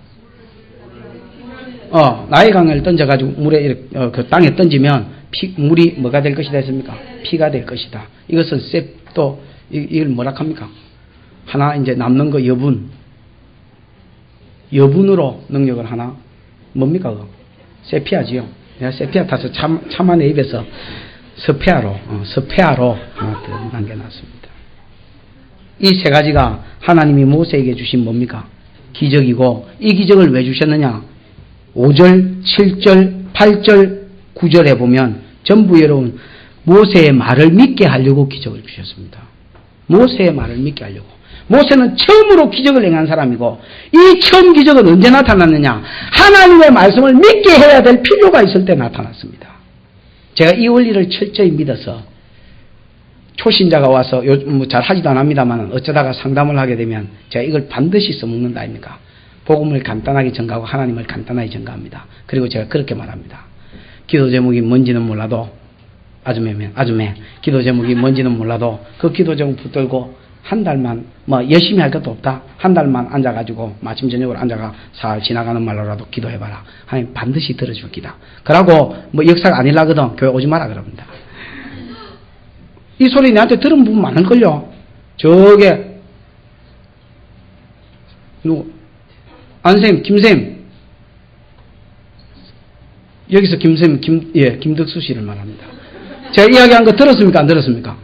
나의 강을 던져가지고 물에 이렇게, 그 땅에 던지면 물이 뭐가 될 것이다 했습니까? 피가 될 것이다. 이것은 또 이걸 뭐라 합니까? 하나 이제 남는 거 여분으로 능력을 하나 뭡니까 그거? 세피아지요. 내가 세피아 타서 차만의 입에서 스페아로 하나 더 남겨놨습니다. 이 세 가지가 하나님이 모세에게 주신 뭡니까? 기적이고, 이 기적을 왜 주셨느냐? 5절, 7절, 8절, 9절에 보면 전부 여러분 모세의 말을 믿게 하려고 기적을 주셨습니다. 모세의 말을 믿게 하려고. 모세는 처음으로 기적을 행한 사람이고, 이 처음 기적은 언제 나타났느냐? 하나님의 말씀을 믿게 해야 될 필요가 있을 때 나타났습니다. 제가 이 원리를 철저히 믿어서 초신자가 와서 잘 하지도 않습니다만 어쩌다가 상담을 하게 되면 제가 이걸 반드시 써먹는다 아닙니까? 복음을 간단하게 전가하고 하나님을 간단하게 전가합니다. 그리고 제가 그렇게 말합니다. 기도 제목이 뭔지는 몰라도 아주매 기도 제목이 뭔지는 몰라도 그 기도 제목 붙들고 한 달만 열심히 할 것도 없다. 한 달만 앉아가지고 마침 저녁으로 앉아가 살 지나가는 말로라도 기도해봐라. 하나님 반드시 들어줄 기다. 그러고 역사가 아니라거든 교회 오지 마라 그럽니다. 이 소리 내한테 들은 부분 많을걸요. 저게 누구? 안쌤, 김쌤. 여기서 김쌤, 김덕수 씨를 말합니다. 제가 이야기한 거 들었습니까? 안 들었습니까?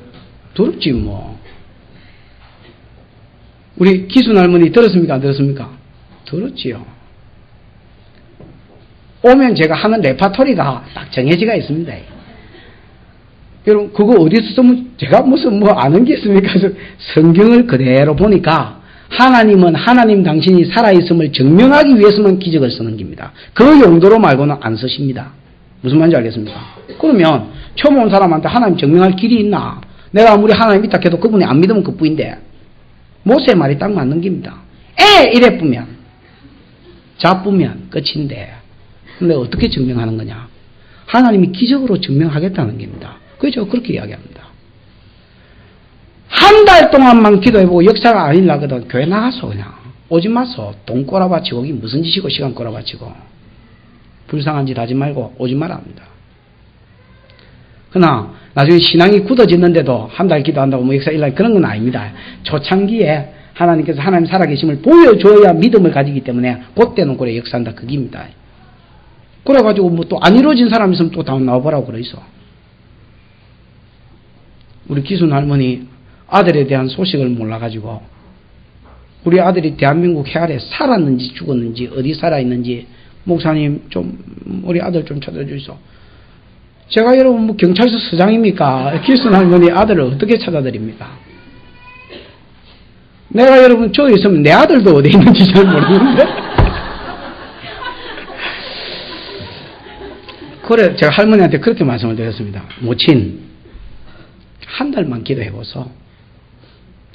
들었지 뭐. 우리 기순 할머니 들었습니까? 안 들었습니까? 들었지요. 오면 제가 하는 레파토리가 딱 정해지가 있습니다. 여러분 그거 어디서 쓰면 제가 무슨 아는 게 있습니까? 성경을 그대로 보니까 하나님은 하나님 당신이 살아있음을 증명하기 위해서만 기적을 쓰는 겁니다. 그 용도로 말고는 안 쓰십니다. 무슨 말인지 알겠습니까? 그러면 처음 온 사람한테 하나님 증명할 길이 있나? 내가 아무리 하나님 있다 해도 그분이 안 믿으면 그뿐인데 모세의 말이 딱 맞는 겁니다. 이래 뿌면 자뿌면 끝인데 근데 어떻게 증명하는 거냐? 하나님이 기적으로 증명하겠다는 겁니다. 그죠? 그렇게 이야기합니다. 한 달 동안만 기도해보고 역사가 아니라거든 교회 나가서 그냥 오지 마서 돈 꼬라박히고 이게 무슨 짓이고 시간 꼬라박히고 불쌍한 짓 하지 말고 오지 말아 합니다. 그러나 나중에 신앙이 굳어지는데도 한 달 기도한다고 역사 일날 그런 건 아닙니다. 초창기에 하나님께서 하나님 살아계심을 보여줘야 믿음을 가지기 때문에 그때는 그래 역사한다 그깁니다. 그래가지고 또 안 이루어진 사람 있으면 또 다운 나와보라고 그러있어. 우리 기순 할머니 아들에 대한 소식을 몰라가지고 우리 아들이 대한민국 해아래 살았는지 죽었는지 어디 살아있는지 목사님 좀 우리 아들 좀 찾아주이소. 제가 여러분 경찰서 서장입니까? 기순 할머니 아들을 어떻게 찾아드립니까? 내가 여러분 저기 있으면 내 아들도 어디 있는지 잘 모르는데 그래 제가 할머니한테 그렇게 말씀을 드렸습니다. 모친 한 달만 기도해보소.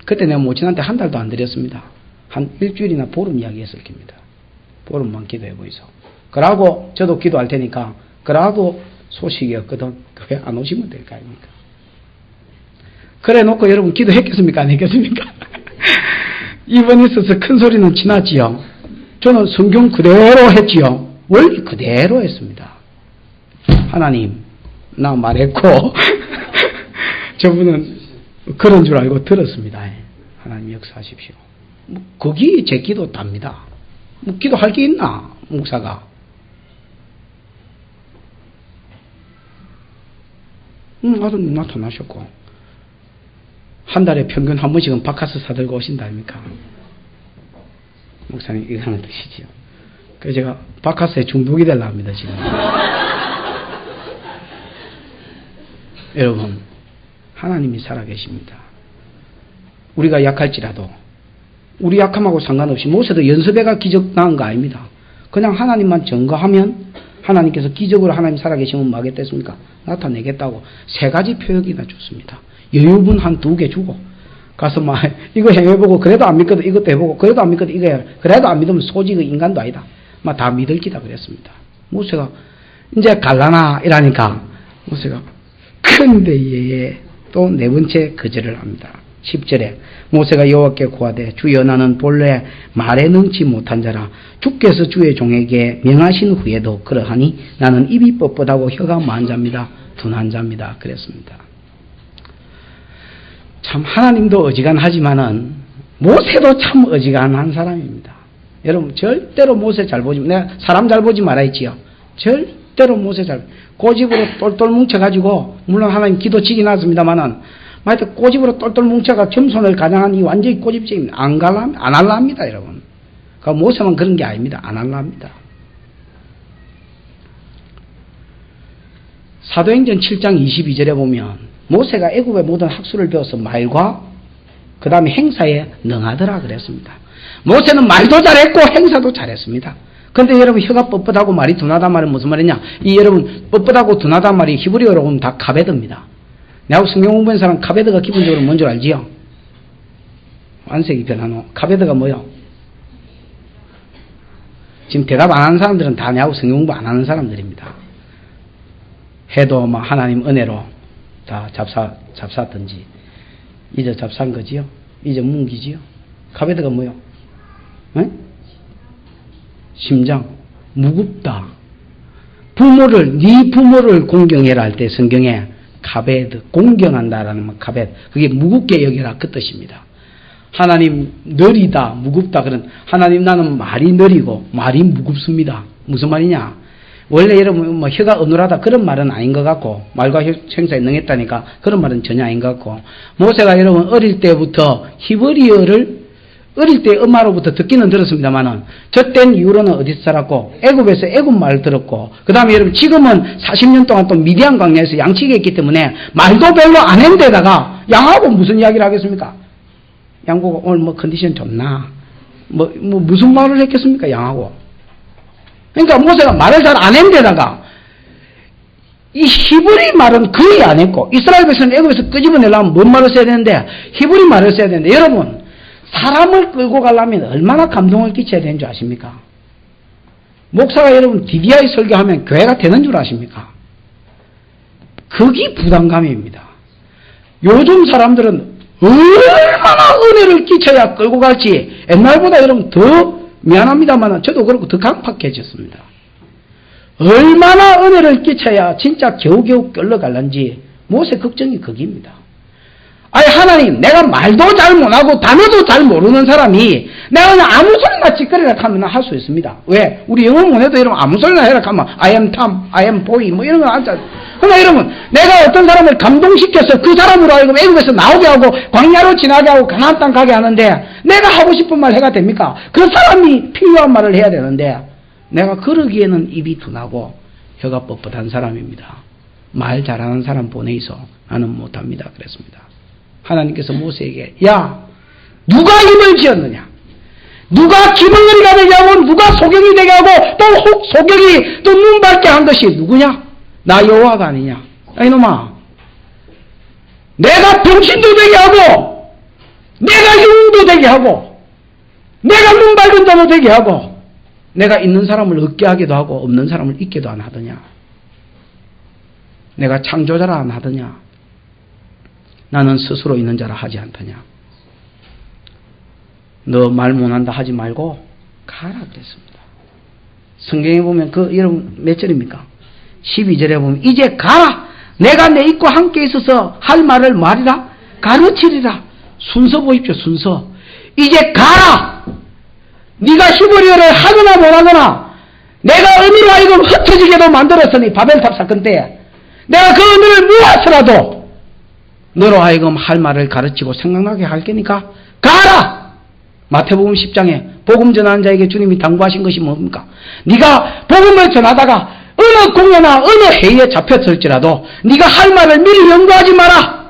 그때 내가 모친한테 한 달도 안 드렸습니다. 한 일주일이나 보름 이야기했을 겁니다. 보름만 기도해보이소. 그러고 저도 기도할 테니까 그러고 소식이 없거든 교회 안 오시면 될 거 아닙니까? 그래 놓고 여러분 기도했겠습니까? 안 했겠습니까? 이번에 있어서 큰 소리는 지났지요. 저는 성경 그대로 했지요. 원리 그대로 했습니다. 하나님 나 말했고 저분은 그런 줄 알고 들었습니다. 하나님 역사하십시오. 거기 제 기도 답니다. 기도할 게 있나 목사가. 아들 나타나셨고 한 달에 평균 한 번씩은 바카스 사들고 오신다 아닙니까? 목사님 이거 하나 드시죠. 그래서 제가 바카스에 중독이 되려 합니다 지금. 여러분 하나님이 살아계십니다. 우리가 약할지라도 우리 약함하고 상관없이 모세도 연습해가 기적 나은 거 아닙니다. 그냥 하나님만 증거하면 하나님께서 기적으로 하나님 살아계시면 뭐 하겠겠습니까? 나타내겠다고 세 가지 표현이나 줬습니다. 여유분 한 2개 주고 가서 막 이거 행해보고 그래도 안 믿거든 이것도 해보고 그래도 안 믿거든 이거 해 그래도 안 믿으면 소지가 인간도 아니다. 막 다 믿을 기다 그랬습니다. 모세가 이제 갈라나 이라니까 모세가 근데 얘 또 네 번째 거절을 합니다. 10절에 모세가 여호와께 고하되 주여 나는 본래 말에 능치 못한 자라 주께서 주의 종에게 명하신 후에도 그러하니 나는 입이 뻣뻣하고 혀가 마한 자입니다. 둔한 자입니다. 그랬습니다. 참 하나님도 어지간하지만은 모세도 참 어지간한 사람입니다. 여러분 절대로 모세 잘 보지, 내가 사람 잘 보지 말아야지요. 절대로 모세 잘, 고집으로 똘똘 뭉쳐가지고, 물론 하나님 기도 지긴 하습니다만은 하여튼 고집으로 똘똘 뭉쳐가 겸손을 가장한 이 완전히 고집쟁입니다. 안 할라 합니다, 여러분. 그러니까 모세만 그런 게 아닙니다. 안 할라 합니다. 사도행전 7장 22절에 보면 모세가 애굽의 모든 학술을 배워서 말과 그 다음에 행사에 능하더라 그랬습니다. 모세는 말도 잘했고 행사도 잘했습니다. 그런데 여러분 혀가 뻣뻣하고 말이 둔하단 말은 무슨 말이냐? 이 여러분 뻣뻣하고 둔하단 말이 히브리어로 보면 다 카베드입니다. 내가 성경 공부한 사람 카베드가 기본적으로 뭔 줄 알지요? 완색이 변하노. 카베드가 뭐요? 지금 대답 안 하는 사람들은 다 내하고 성경 공부 안 하는 사람들입니다. 해도 막 하나님 은혜로 다 잡사든지 이제 잡산 거지요? 이제 뭉기지요? 카베드가 뭐요? 에? 심장 무겁다. 네 부모를 공경해라 할 때 성경에 카베드, 공경한다라는 말, 카베드. 그게 무겁게 여기라 그 뜻입니다. 하나님 느리다, 무겁다. 그런 하나님 나는 말이 느리고 말이 무겁습니다. 무슨 말이냐? 원래 여러분 뭐 혀가 어눌하다 그런 말은 아닌 것 같고 말과 행사에 능했다니까 그런 말은 전혀 아닌 것 같고 모세가 여러분 어릴 때부터 히브리어를 어릴 때 엄마로부터 듣기는 들었습니다만은 저땐 이후로는 어디서 살았고 애굽에서 애굽 말을 들었고 그 다음에 여러분 지금은 40년 동안 또 미디안 광야에서 양치기 했기 때문에 말도 별로 안 했는데다가 양하고 무슨 이야기를 하겠습니까? 양보고 오늘 뭐 컨디션 좋나? 뭐 무슨 말을 했겠습니까? 양하고. 그러니까 모세가 말을 잘 안 했는데다가 이 히브리 말은 거의 안 했고 이스라엘 백성은 애굽에서 끄집어내려면 뭔 말을 써야 되는데 히브리 말을 써야 되는데 여러분 사람을 끌고 가려면 얼마나 감동을 끼쳐야 되는 줄 아십니까? 목사가 여러분 DDI 설교하면 교회가 되는 줄 아십니까? 그게 부담감입니다. 요즘 사람들은 얼마나 은혜를 끼쳐야 끌고 갈지 옛날보다 여러분 더 미안합니다만 저도 그렇고 더 강팍해졌습니다. 얼마나 은혜를 끼쳐야 진짜 겨우겨우 끌러갈는지 모세 걱정이 거기입니다. 아니 하나님 내가 말도 잘 못하고 단어도 잘 모르는 사람이 내가 그냥 아무 소리나 찌꺼리라 하면 할 수 있습니다. 왜? 우리 영어 못해도 이런 아무 소리나 해라 하면 I am Tom, I am boy 뭐 이런 거 하자. 그러나 여러분 내가 어떤 사람을 감동시켜서 그 사람으로 하여금 애국에서 나오게 하고 광야로 지나게 하고 가나안 땅 가게 하는데 내가 하고 싶은 말 해가 됩니까? 그 사람이 필요한 말을 해야 되는데 내가 그러기에는 입이 둔하고 혀가 뻣뻣한 사람입니다. 말 잘하는 사람 보내이소 나는 못합니다. 그랬습니다. 하나님께서 모세에게 야 누가 힘을 지었느냐 누가 기능거리가 되게 하고 누가 소경이 되게 하고 또 소경이 또 눈 밝게 한 것이 누구냐 나 여호와가 아니냐 이놈아 내가 병신도 되게 하고 내가 영웅도 되게 하고 내가 눈 밝은 자도 되게 하고 내가 있는 사람을 얻게 하기도 하고 없는 사람을 잊게도 안 하더냐 내가 창조자라 안 하더냐 나는 스스로 있는 자라 하지 않더냐. 너 말 못한다 하지 말고 가라 그랬습니다. 성경에 보면 그 여러분 몇 절입니까? 12절에 보면 이제 가라. 내가 내 입과 함께 있어서 할 말을 말이라 가르치리라. 순서 보십시오. 순서. 이제 가라. 네가 히브리어를 하거나 못하거나 내가 의미로 하여금 흩어지게도 만들었으니 바벨탑 사건 때 내가 그 의미를 모아서라도 너로 하여금 할 말을 가르치고 생각나게 할 테니까 가라. 마태복음 10장에 복음 전하는 자에게 주님이 당부하신 것이 뭡니까? 네가 복음을 전하다가 어느 공연이나 어느 회의에 잡혔을지라도 네가 할 말을 미리 연구하지 마라.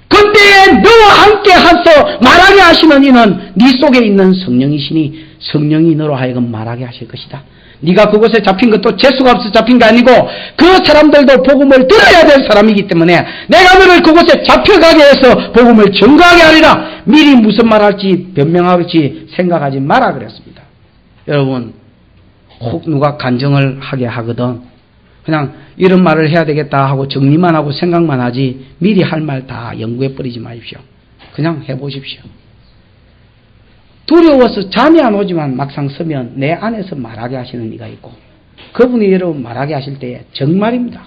그때에 너와 함께 하서 말하게 하시는 이는 네 속에 있는 성령이시니 성령이 너로 하여금 말하게 하실 것이다. 네가 그곳에 잡힌 것도 재수가 없어 잡힌 게 아니고 그 사람들도 복음을 들어야 될 사람이기 때문에 내가 너를 그곳에 잡혀가게 해서 복음을 전가하게 하리라. 미리 무슨 말할지 변명할지 생각하지 마라 그랬습니다. 여러분 혹 누가 간증을 하게 하거든 그냥 이런 말을 해야 되겠다 하고 정리만 하고 생각만 하지 미리 할 말 다 연구해 버리지 마십시오. 그냥 해보십시오. 두려워서 잠이 안 오지만 막상 서면 내 안에서 말하게 하시는 이가 있고 그분이 여러분 말하게 하실 때에 정말입니다.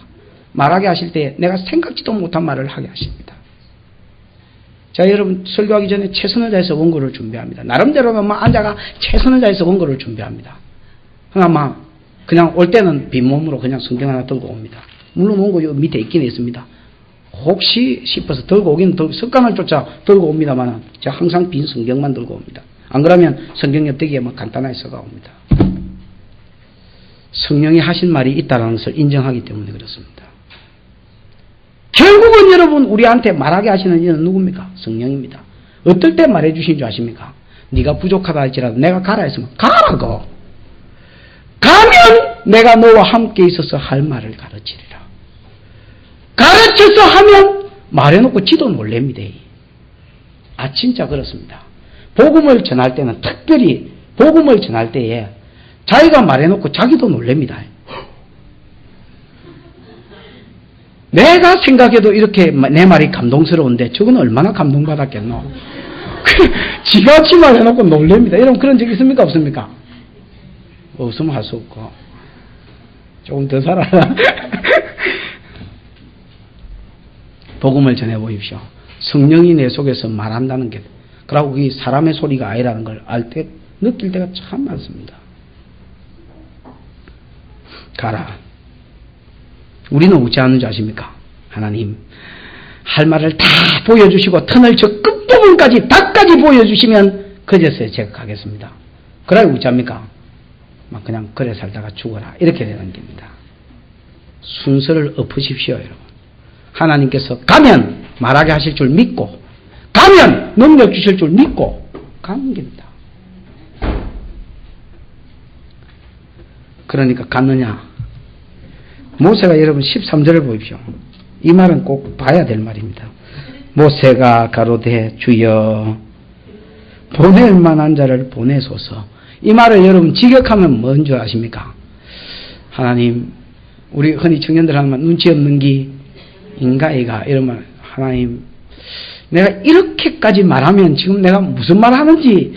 말하게 하실 때에 내가 생각지도 못한 말을 하게 하십니다. 자, 여러분 설교하기 전에 최선을 다해서 원고를 준비합니다. 나름대로는 막 앉아가 최선을 다해서 원고를 준비합니다. 그냥 올 때는 빈몸으로 그냥 성경 하나 들고 옵니다. 물론 원고 요 밑에 있긴 있습니다. 혹시 싶어서 들고 오긴 습관을 쫓아 들고 옵니다만 제가 항상 빈 성경만 들고 옵니다. 안 그러면 성경 옆대기에 뭐 간단하게 써가 옵니다. 성령이 하신 말이 있다는 것을 인정하기 때문에 그렇습니다. 결국은 여러분 우리한테 말하게 하시는 이는 누굽니까? 성령입니다. 어떨 때 말해 주신 줄 아십니까? 네가 부족하다 할지라도 내가 가라 했으면 가라고. 가면 내가 너와 함께 있어서 할 말을 가르치리라. 가르쳐서 하면 말해놓고 지도 놀랍니다. 아 진짜 그렇습니다. 복음을 전할 때는 특별히 복음을 전할 때에 자기가 말해놓고 자기도 놀랍니다. 내가 생각해도 이렇게 내 말이 감동스러운데 저건 얼마나 감동받았겠노. 지같이 말해놓고 놀랍니다. 여러분 그런 적 있습니까 없습니까? 없으면 할 수 없고 조금 더 살아라. 복음을 전해보십시오. 성령이 내 속에서 말한다는 게 그러고 그게 사람의 소리가 아니라는 걸 알 때 느낄 때가 참 많습니다. 가라. 우리는 어찌 하는 줄 아십니까? 하나님 할 말을 다 보여주시고 터널 저 끝부분까지 다까지 보여주시면 그제서야 제가 가겠습니다. 그래야 어찌 합니까? 막 그냥 그래 살다가 죽어라 이렇게 되는 겁니다. 순서를 엎으십시오 여러분. 하나님께서 가면 말하게 하실 줄 믿고 가면 능력 주실 줄 믿고 가는 겁니다. 그러니까 갔느냐? 모세가 여러분 13절을 보십시오. 이 말은 꼭 봐야 될 말입니다. 모세가 가로되 주여 보낼 만한 자를 보내소서. 이 말을 여러분 직역하면 뭔 줄 아십니까? 하나님 우리 흔히 청년들 하는 말 눈치 없는 기 인가이가 이런 말 하나님 내가 이렇게까지 말하면 지금 내가 무슨 말 하는지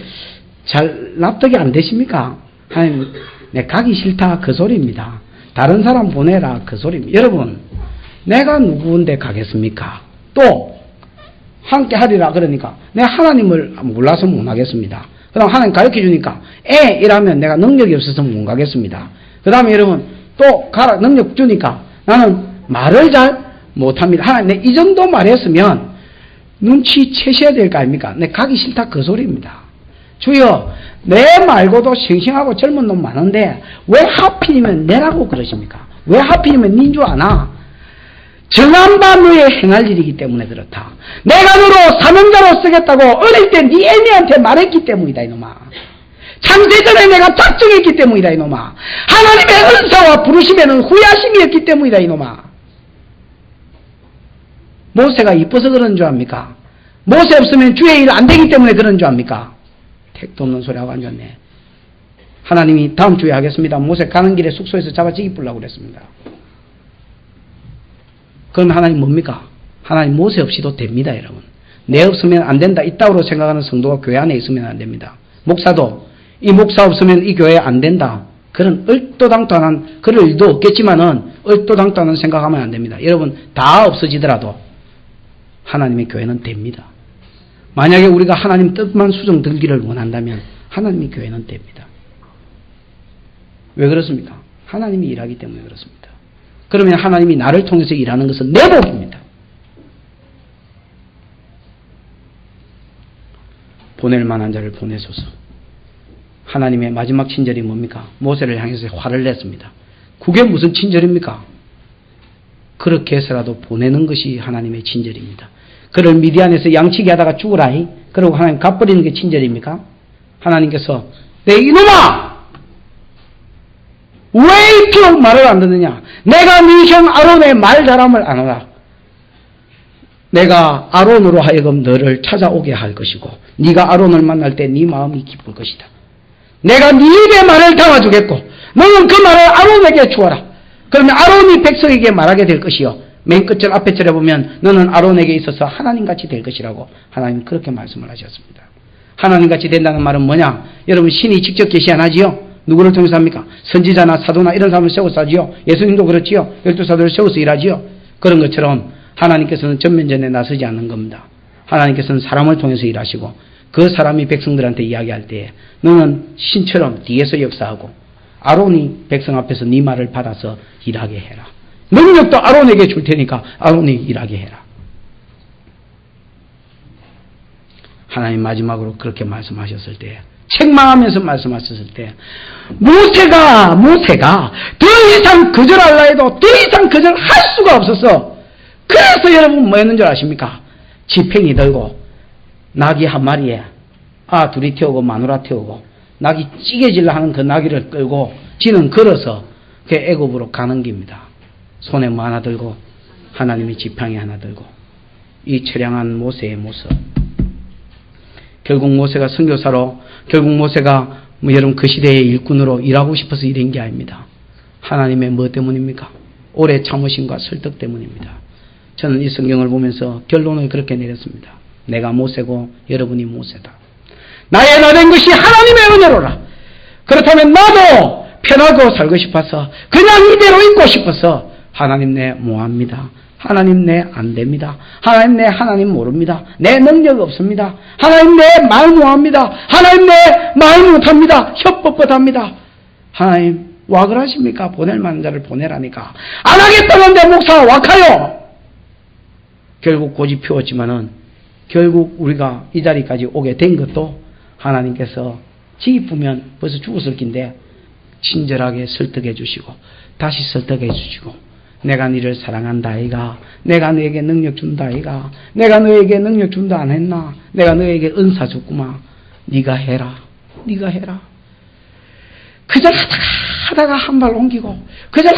잘 납득이 안 되십니까? 하나님 내 가기 싫다 그 소리입니다. 다른 사람 보내라 그 소리입니다. 여러분 내가 누구인데 가겠습니까? 또 함께 하리라 그러니까 내가 하나님을 몰라서 못 하겠습니다. 그 다음 하나님 가르쳐 주니까 이라면 내가 능력이 없어서 못 가겠습니다. 그 다음에 여러분 또 가라 능력 주니까 나는 말을 잘 못합니다. 하나님 내 이 정도 말했으면 눈치채셔야 될 거 아닙니까? 내 가기 싫다 그 소리입니다. 주여 내 말고도 싱싱하고 젊은 놈 많은데 왜 하필이면 내라고 그러십니까? 왜 하필이면 닌 줄 아나? 정한 바 너의 행할 일이기 때문에 그렇다. 내가 너로 사명자로 쓰겠다고 어릴 때 네 애미한테 말했기 때문이다 이놈아. 창세전에 내가 작정했기 때문이다 이놈아. 하나님의 은사와 부르심에는 후야심이었기 때문이다 이놈아. 모세가 이뻐서 그런 줄 압니까? 모세 없으면 주의 일 안 되기 때문에 그런 줄 압니까? 택도 없는 소리하고 앉았네. 하나님이 다음 주에 하겠습니다. 모세 가는 길에 숙소에서 잡아지기 뿌려고 그랬습니다. 그럼 하나님 뭡니까? 하나님 모세 없이도 됩니다 여러분. 내 없으면 안 된다 이따위로 생각하는 성도가 교회 안에 있으면 안 됩니다. 목사도 이 목사 없으면 이 교회 안 된다. 그런 얼토당토한 그럴 일도 없겠지만은 얼토당토하는 생각하면 안 됩니다. 여러분 다 없어지더라도 하나님의 교회는 됩니다. 만약에 우리가 하나님 뜻만 수정 들기를 원한다면 하나님의 교회는 됩니다. 왜 그렇습니까? 하나님이 일하기 때문에 그렇습니다. 그러면 하나님이 나를 통해서 일하는 것은 내 복입니다. 보낼 만한 자를 보내소서. 하나님의 마지막 친절이 뭡니까? 모세를 향해서 화를 냈습니다. 그게 무슨 친절입니까? 그렇게 해서라도 보내는 것이 하나님의 친절입니다. 그를 미디안에서 양치기 하다가 죽으라이. 그리고 하나님 갚버리는 게 친절입니까? 하나님께서 내 이놈아! 왜 이토록 말을 안 듣느냐? 내가 네 형 아론의 말 잘함을 아노라. 내가 아론으로 하여금 너를 찾아오게 할 것이고 네가 아론을 만날 때 네 마음이 기쁠 것이다. 내가 네 입의 말을 담아주겠고 너는 그 말을 아론에게 주어라. 그러면 아론이 백성에게 말하게 될 것이요. 맨 끝절 앞에 절에 보면 너는 아론에게 있어서 하나님같이 될 것이라고 하나님 그렇게 말씀을 하셨습니다. 하나님같이 된다는 말은 뭐냐? 여러분 신이 직접 계시 안 하지요? 누구를 통해서 합니까? 선지자나 사도나 이런 사람을 세워서 하지요. 예수님도 그렇지요. 12사도를 세워서 일하지요. 그런 것처럼 하나님께서는 전면전에 나서지 않는 겁니다. 하나님께서는 사람을 통해서 일하시고 그 사람이 백성들한테 이야기할 때 너는 신처럼 뒤에서 역사하고 아론이 백성 앞에서 네 말을 받아서 일하게 해라. 능력도 아론에게 줄 테니까 아론이 일하게 해라. 하나님 마지막으로 그렇게 말씀하셨을 때 책망하면서 말씀하셨을 때 모세가 더 이상 거절하려 해도 더 이상 거절할 수가 없었어. 그래서 여러분 뭐였는 줄 아십니까? 지팽이 들고 나귀 한 마리에 둘이 태우고 마누라 태우고 나귀 찌개질라 하는 그 나귀를 끌고 지는 걸어서 그 애굽으로 가는 길입니다. 손에 뭐 하나 들고 하나님이 지팡이 하나 들고 이 처량한 모세의 모습. 결국 모세가 선교사로 결국 모세가 여러분 그 시대의 일꾼으로 일하고 싶어서 일한 게 아닙니다. 하나님의 뭐 때문입니까? 오래 참으심과 설득 때문입니다. 저는 이 성경을 보면서 결론을 그렇게 내렸습니다. 내가 모세고 여러분이 모세다. 나의 나 된 것이 하나님의 은혜로라. 그렇다면 나도 편하고 살고 싶어서 그냥 이대로 있고 싶어서 하나님 내 뭐합니다. 하나님 내 안 됩니다. 하나님 내 하나님 모릅니다. 내 능력 없습니다. 하나님 내 말 못합니다. 하나님 내 말 못합니다. 협법법합니다. 하나님 와 그러십니까? 보낼 만한 자를 보내라니까. 안 하겠다는데 목사 와카요. 결국 고집 피웠지만은 결국 우리가 이 자리까지 오게 된 것도 하나님께서 지기쁘면 벌써 죽었을 낀데 친절하게 설득해 주시고 다시 설득해 주시고 내가 너를 사랑한다 아이가 내가 너에게 능력 준다 아이가 내가 너에게 능력 준다 안 했나 내가 너에게 은사 줬구만 네가 해라 네가 해라 그저 하다가 한 발 옮기고 그저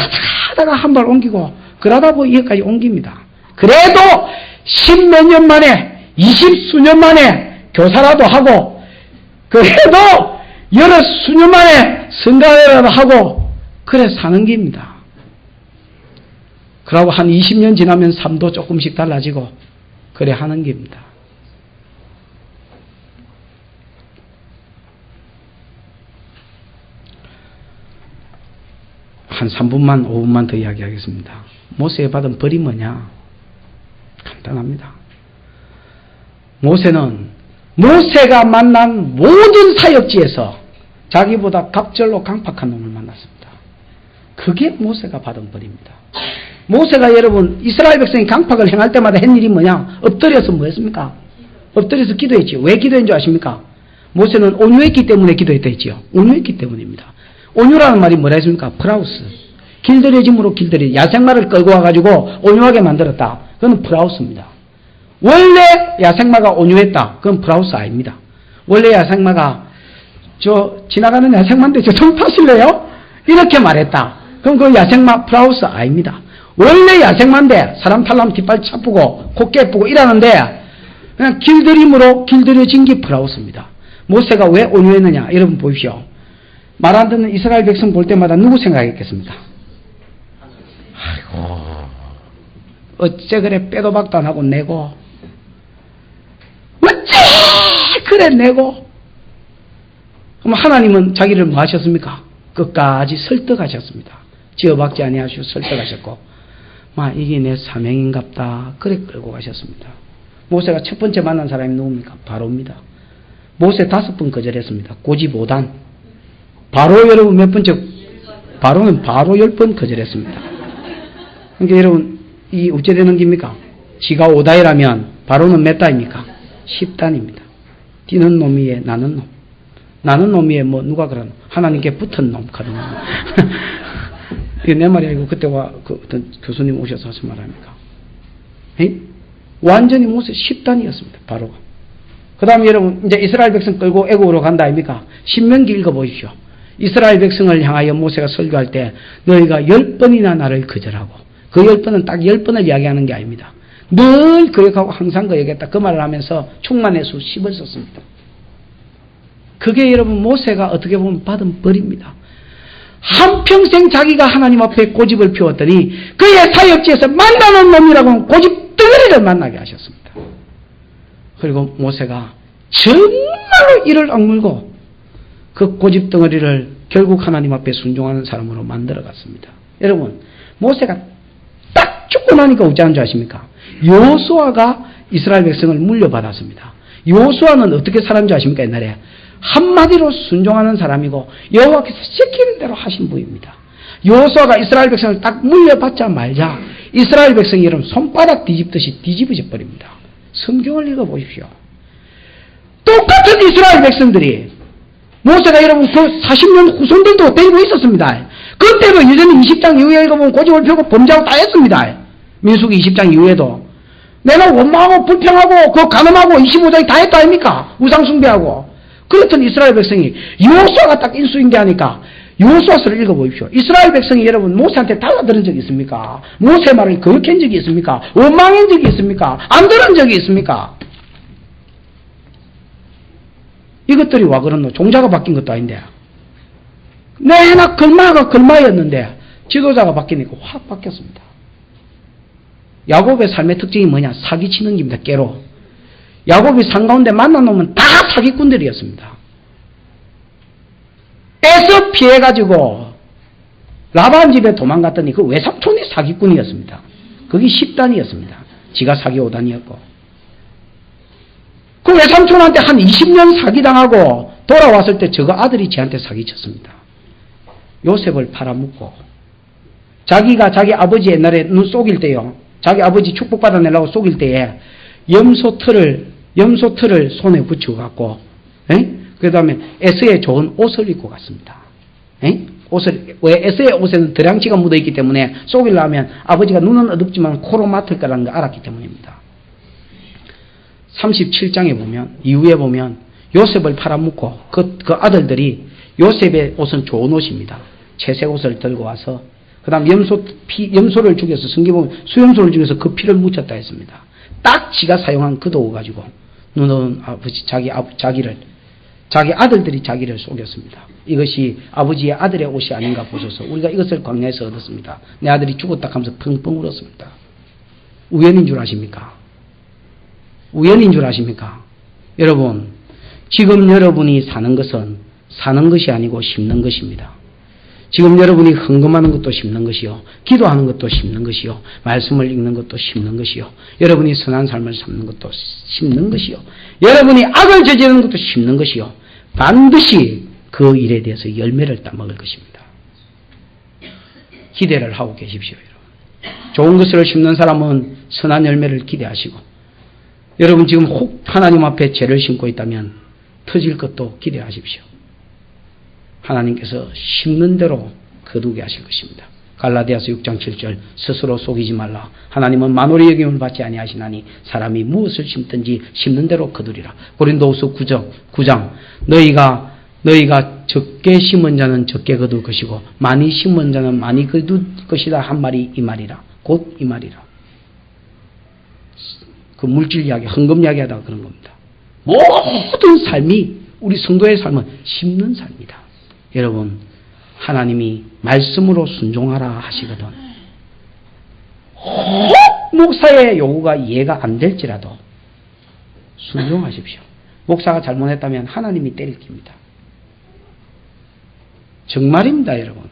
하다가 한 발 옮기고 그러다 보니 여기까지 옮깁니다. 그래도 10몇 년 만에 20수년 만에 교사라도 하고 그래도 여러 수년 만에 성가라도 하고 그래 사는 겁니다. 그러고 한 20년 지나면 삶도 조금씩 달라지고 그래 하는 겁니다. 한 3분만 5분만 더 이야기하겠습니다. 모세에 받은 벌이 뭐냐? 간단합니다. 모세는 모세가 만난 모든 사역지에서 자기보다 갑절로 강팍한 놈을 만났습니다. 그게 모세가 받은 벌입니다. 모세가 여러분 이스라엘 백성이 강팍을 행할 때마다 한 일이 뭐냐? 엎드려서 뭐 했습니까? 엎드려서 기도했지요. 왜 기도한 줄 아십니까? 모세는 온유했기 때문에 기도했다 했지요. 온유했기 때문입니다. 온유라는 말이 뭐라 했습니까? 프라우스. 길들여짐으로 길들여 야생마를 끌고 와가지고 온유하게 만들었다. 그건 프라우스입니다. 원래 야생마가 온유했다. 그건 프라우스 아닙니다. 원래 야생마가 지나가는 야생마인데 저 좀 타실래요? 이렇게 말했다. 그럼 그 야생마 프라우스 아닙니다. 원래 야생마인데 사람 탈라면 뒷발 차쁘고 코 깨쁘고 이러는데 그냥 길들임으로 길들여진 게 프라우스입니다. 모세가 왜 온유했느냐? 여러분 보십시오. 말 안 듣는 이스라엘 백성 볼 때마다 누구 생각했겠습니까? 아이고 어째 그래 빼도 박도 안 하고 내고 어째 그래 내고 그럼 하나님은 자기를 뭐 하셨습니까? 끝까지 설득하셨습니다. 지어박지 아니하시고 설득하셨고 이게 내 사명인갑다 그래 끌고 가셨습니다. 모세가 첫 번째 만난 사람이 누굽니까? 바로입니다. 모세 5번 거절했습니다. 고집 5단. 바로 여러분 몇 번째? 바로는 바로 10번 거절했습니다. 그러니까 여러분 이 어째 되는 겁니까? 지가 5단이라면 바로는 몇 단입니까? 10단입니다. 뛰는 놈이에 나는 놈. 나는 놈이에 뭐 누가 그러나 하나님께 붙은 놈 가는 놈. 이게 내 말이 아니고 그때와 그 어떤 교수님 오셔서 하신 말 아닙니까? 완전히 모세 10단이었습니다. 바로가. 그 다음에 여러분 이제 이스라엘 백성 끌고 애국으로 간다 아닙니까? 신명기 읽어보십시오. 이스라엘 백성을 향하여 모세가 설교할 때 너희가 10번이나 나를 거절하고 그 10번은 딱 10번을 이야기하는 게 아닙니다. 늘 거역하고 항상 거역했다. 그 말을 하면서 충만의 수 10을 썼습니다. 그게 여러분 모세가 어떻게 보면 받은 벌입니다. 한평생 자기가 하나님 앞에 고집을 피웠더니 그의 사역지에서 만나는 놈이라고 고집 덩어리를 만나게 하셨습니다. 그리고 모세가 정말로 이를 악물고 그 고집 덩어리를 결국 하나님 앞에 순종하는 사람으로 만들어갔습니다. 여러분, 모세가 딱 죽고 나니까 어찌하는 줄 아십니까? 여호수아가 이스라엘 백성을 물려받았습니다. 여호수아는 어떻게 살았는 줄 아십니까? 옛날에 한마디로 순종하는 사람이고 여호와께서 시키는 대로 하신 분입니다. 여호수아가 이스라엘 백성을 딱 물려받자 말자 이스라엘 백성이 여러분 손바닥 뒤집듯이 뒤집어져 버립니다. 성경을 읽어보십시오. 똑같은 이스라엘 백성들이 모세가 여러분 그 40년 후손들도 데리고 있었습니다. 그때도 여전히 20장 이후에 읽어보면 고집을 펴고 범죄하고 다 했습니다. 민수기 20장 이후에도 내가 원망하고 불평하고 그 간음하고 25장이 다 했다 아닙니까? 우상숭배하고. 그렇던 이스라엘 백성이 여호수아가 딱 인수인계하니까 여호수아서를 읽어보십시오. 이스라엘 백성이 여러분 모세한테 달라들은 적이 있습니까? 모세 말을 거역한 적이 있습니까? 원망한 적이 있습니까? 안 들은 적이 있습니까? 이것들이 와 그렇노? 종자가 바뀐 것도 아닌데. 내나 걸마가 걸마였는데 지도자가 바뀌니까 확 바뀌었습니다. 야곱의 삶의 특징이 뭐냐? 사기치는 겁니다. 깨로. 야곱이 산 가운데 만나놓으면 다 사기꾼들이었습니다. 애서 피해가지고 라반 집에 도망갔더니 그 외삼촌이 사기꾼이었습니다. 그게 10단이었습니다. 지가 사기 5단이었고. 그 외삼촌한테 한 20년 사기당하고 돌아왔을 때 저거 아들이 쟤한테 사기쳤습니다. 요셉을 팔아먹고 자기가 자기 아버지 옛날에 눈 속일 때요. 자기 아버지 축복받아내려고 속일 때에 염소 틀을 손에 붙여갖고, 그 다음에 에스의 좋은 옷을 입고 갔습니다. 왜 에스의 옷에는 드랑치가 묻어있기 때문에 속이려면 아버지가 눈은 어둡지만 코로 맡을 거라는 걸 알았기 때문입니다. 37장에 보면, 이후에 보면, 요셉을 팔아먹고, 그 아들들이 요셉의 옷은 좋은 옷입니다. 채색 옷을 들고 와서, 그 다음 염소를 죽여서, 성경 보면 수염소를 죽여서 그 피를 묻혔다 했습니다. 딱 지가 사용한 그 도구 가지고, 눈은 아버지, 자기 아들들이 자기를 속였습니다. 이것이 아버지의 아들의 옷이 아닌가 보셔서, 우리가 이것을 광야에서 얻었습니다. 내 아들이 죽었다 하면서 펑펑 울었습니다. 우연인 줄 아십니까? 우연인 줄 아십니까? 여러분, 지금 여러분이 사는 것은 사는 것이 아니고 심는 것입니다. 지금 여러분이 헌금하는 것도 심는 것이요. 기도하는 것도 심는 것이요. 말씀을 읽는 것도 심는 것이요. 여러분이 선한 삶을 삶는 것도 심는 것이요. 여러분이 악을 저지르는 것도 심는 것이요. 반드시 그 일에 대해서 열매를 따먹을 것입니다. 기대를 하고 계십시오. 여러분. 좋은 것을 심는 사람은 선한 열매를 기대하시고 여러분 지금 혹 하나님 앞에 죄를 심고 있다면 터질 것도 기대하십시오. 하나님께서 심는 대로 거두게 하실 것입니다. 갈라디아서 6장 7절 스스로 속이지 말라. 하나님은 만월의 여김을 받지 아니하시나니 사람이 무엇을 심든지 심는 대로 거두리라. 고린도후서 9장 너희가 적게 심은 자는 적게 거둘 것이고 많이 심은 자는 많이 거둘 것이다 한 말이 이 말이라. 곧 이 말이라. 그 물질 이야기, 헌금 이야기 하다가 그런 겁니다. 모든 삶이 우리 성도의 삶은 심는 삶이다. 여러분, 하나님이 말씀으로 순종하라 하시거든. 혹 목사의 요구가 이해가 안 될지라도 순종하십시오. 목사가 잘못했다면 하나님이 때릴 겁니다. 정말입니다, 여러분.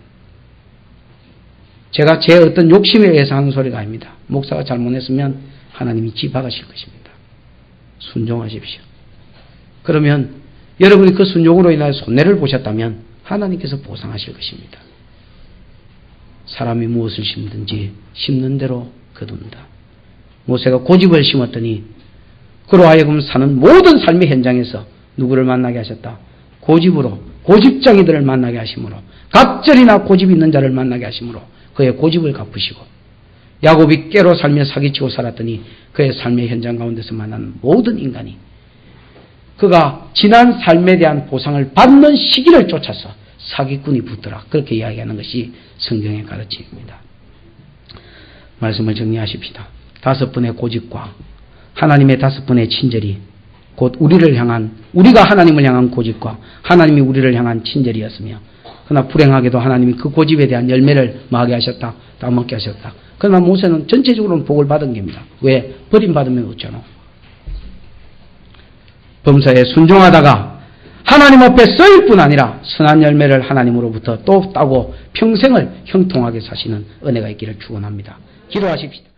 제가 제 어떤 욕심에 의해서 하는 소리가 아닙니다. 목사가 잘못했으면 하나님이 짚어가실 것입니다. 순종하십시오. 그러면 여러분이 그 순종으로 인하여 손해를 보셨다면 하나님께서 보상하실 것입니다. 사람이 무엇을 심든지 심는 대로 거둔다. 모세가 고집을 심었더니 그로 하여금 사는 모든 삶의 현장에서 누구를 만나게 하셨다? 고집으로, 고집장이들을 만나게 하심으로, 갑절이나 고집 있는 자를 만나게 하심으로 그의 고집을 갚으시고, 야곱이 깨로 살며 사기치고 살았더니 그의 삶의 현장 가운데서 만난 모든 인간이 그가 지난 삶에 대한 보상을 받는 시기를 쫓아서 사기꾼이 붙더라. 그렇게 이야기하는 것이 성경의 가르침입니다. 말씀을 정리하십시다. 5번의 고집과 하나님의 5번의 친절이 곧 우리가 하나님을 향한 고집과 하나님이 우리를 향한 친절이었으며 그러나 불행하게도 하나님이 그 고집에 대한 열매를 뭐하게 하셨다? 따먹게 하셨다. 그러나 모세는 전체적으로는 복을 받은 겁니다. 왜? 버림받으면 없잖아. 범사에 순종하다가 하나님 앞에 쓰일 뿐 아니라 선한 열매를 하나님으로부터 또 따고 평생을 형통하게 사시는 은혜가 있기를 축원합니다. 기도하십시다.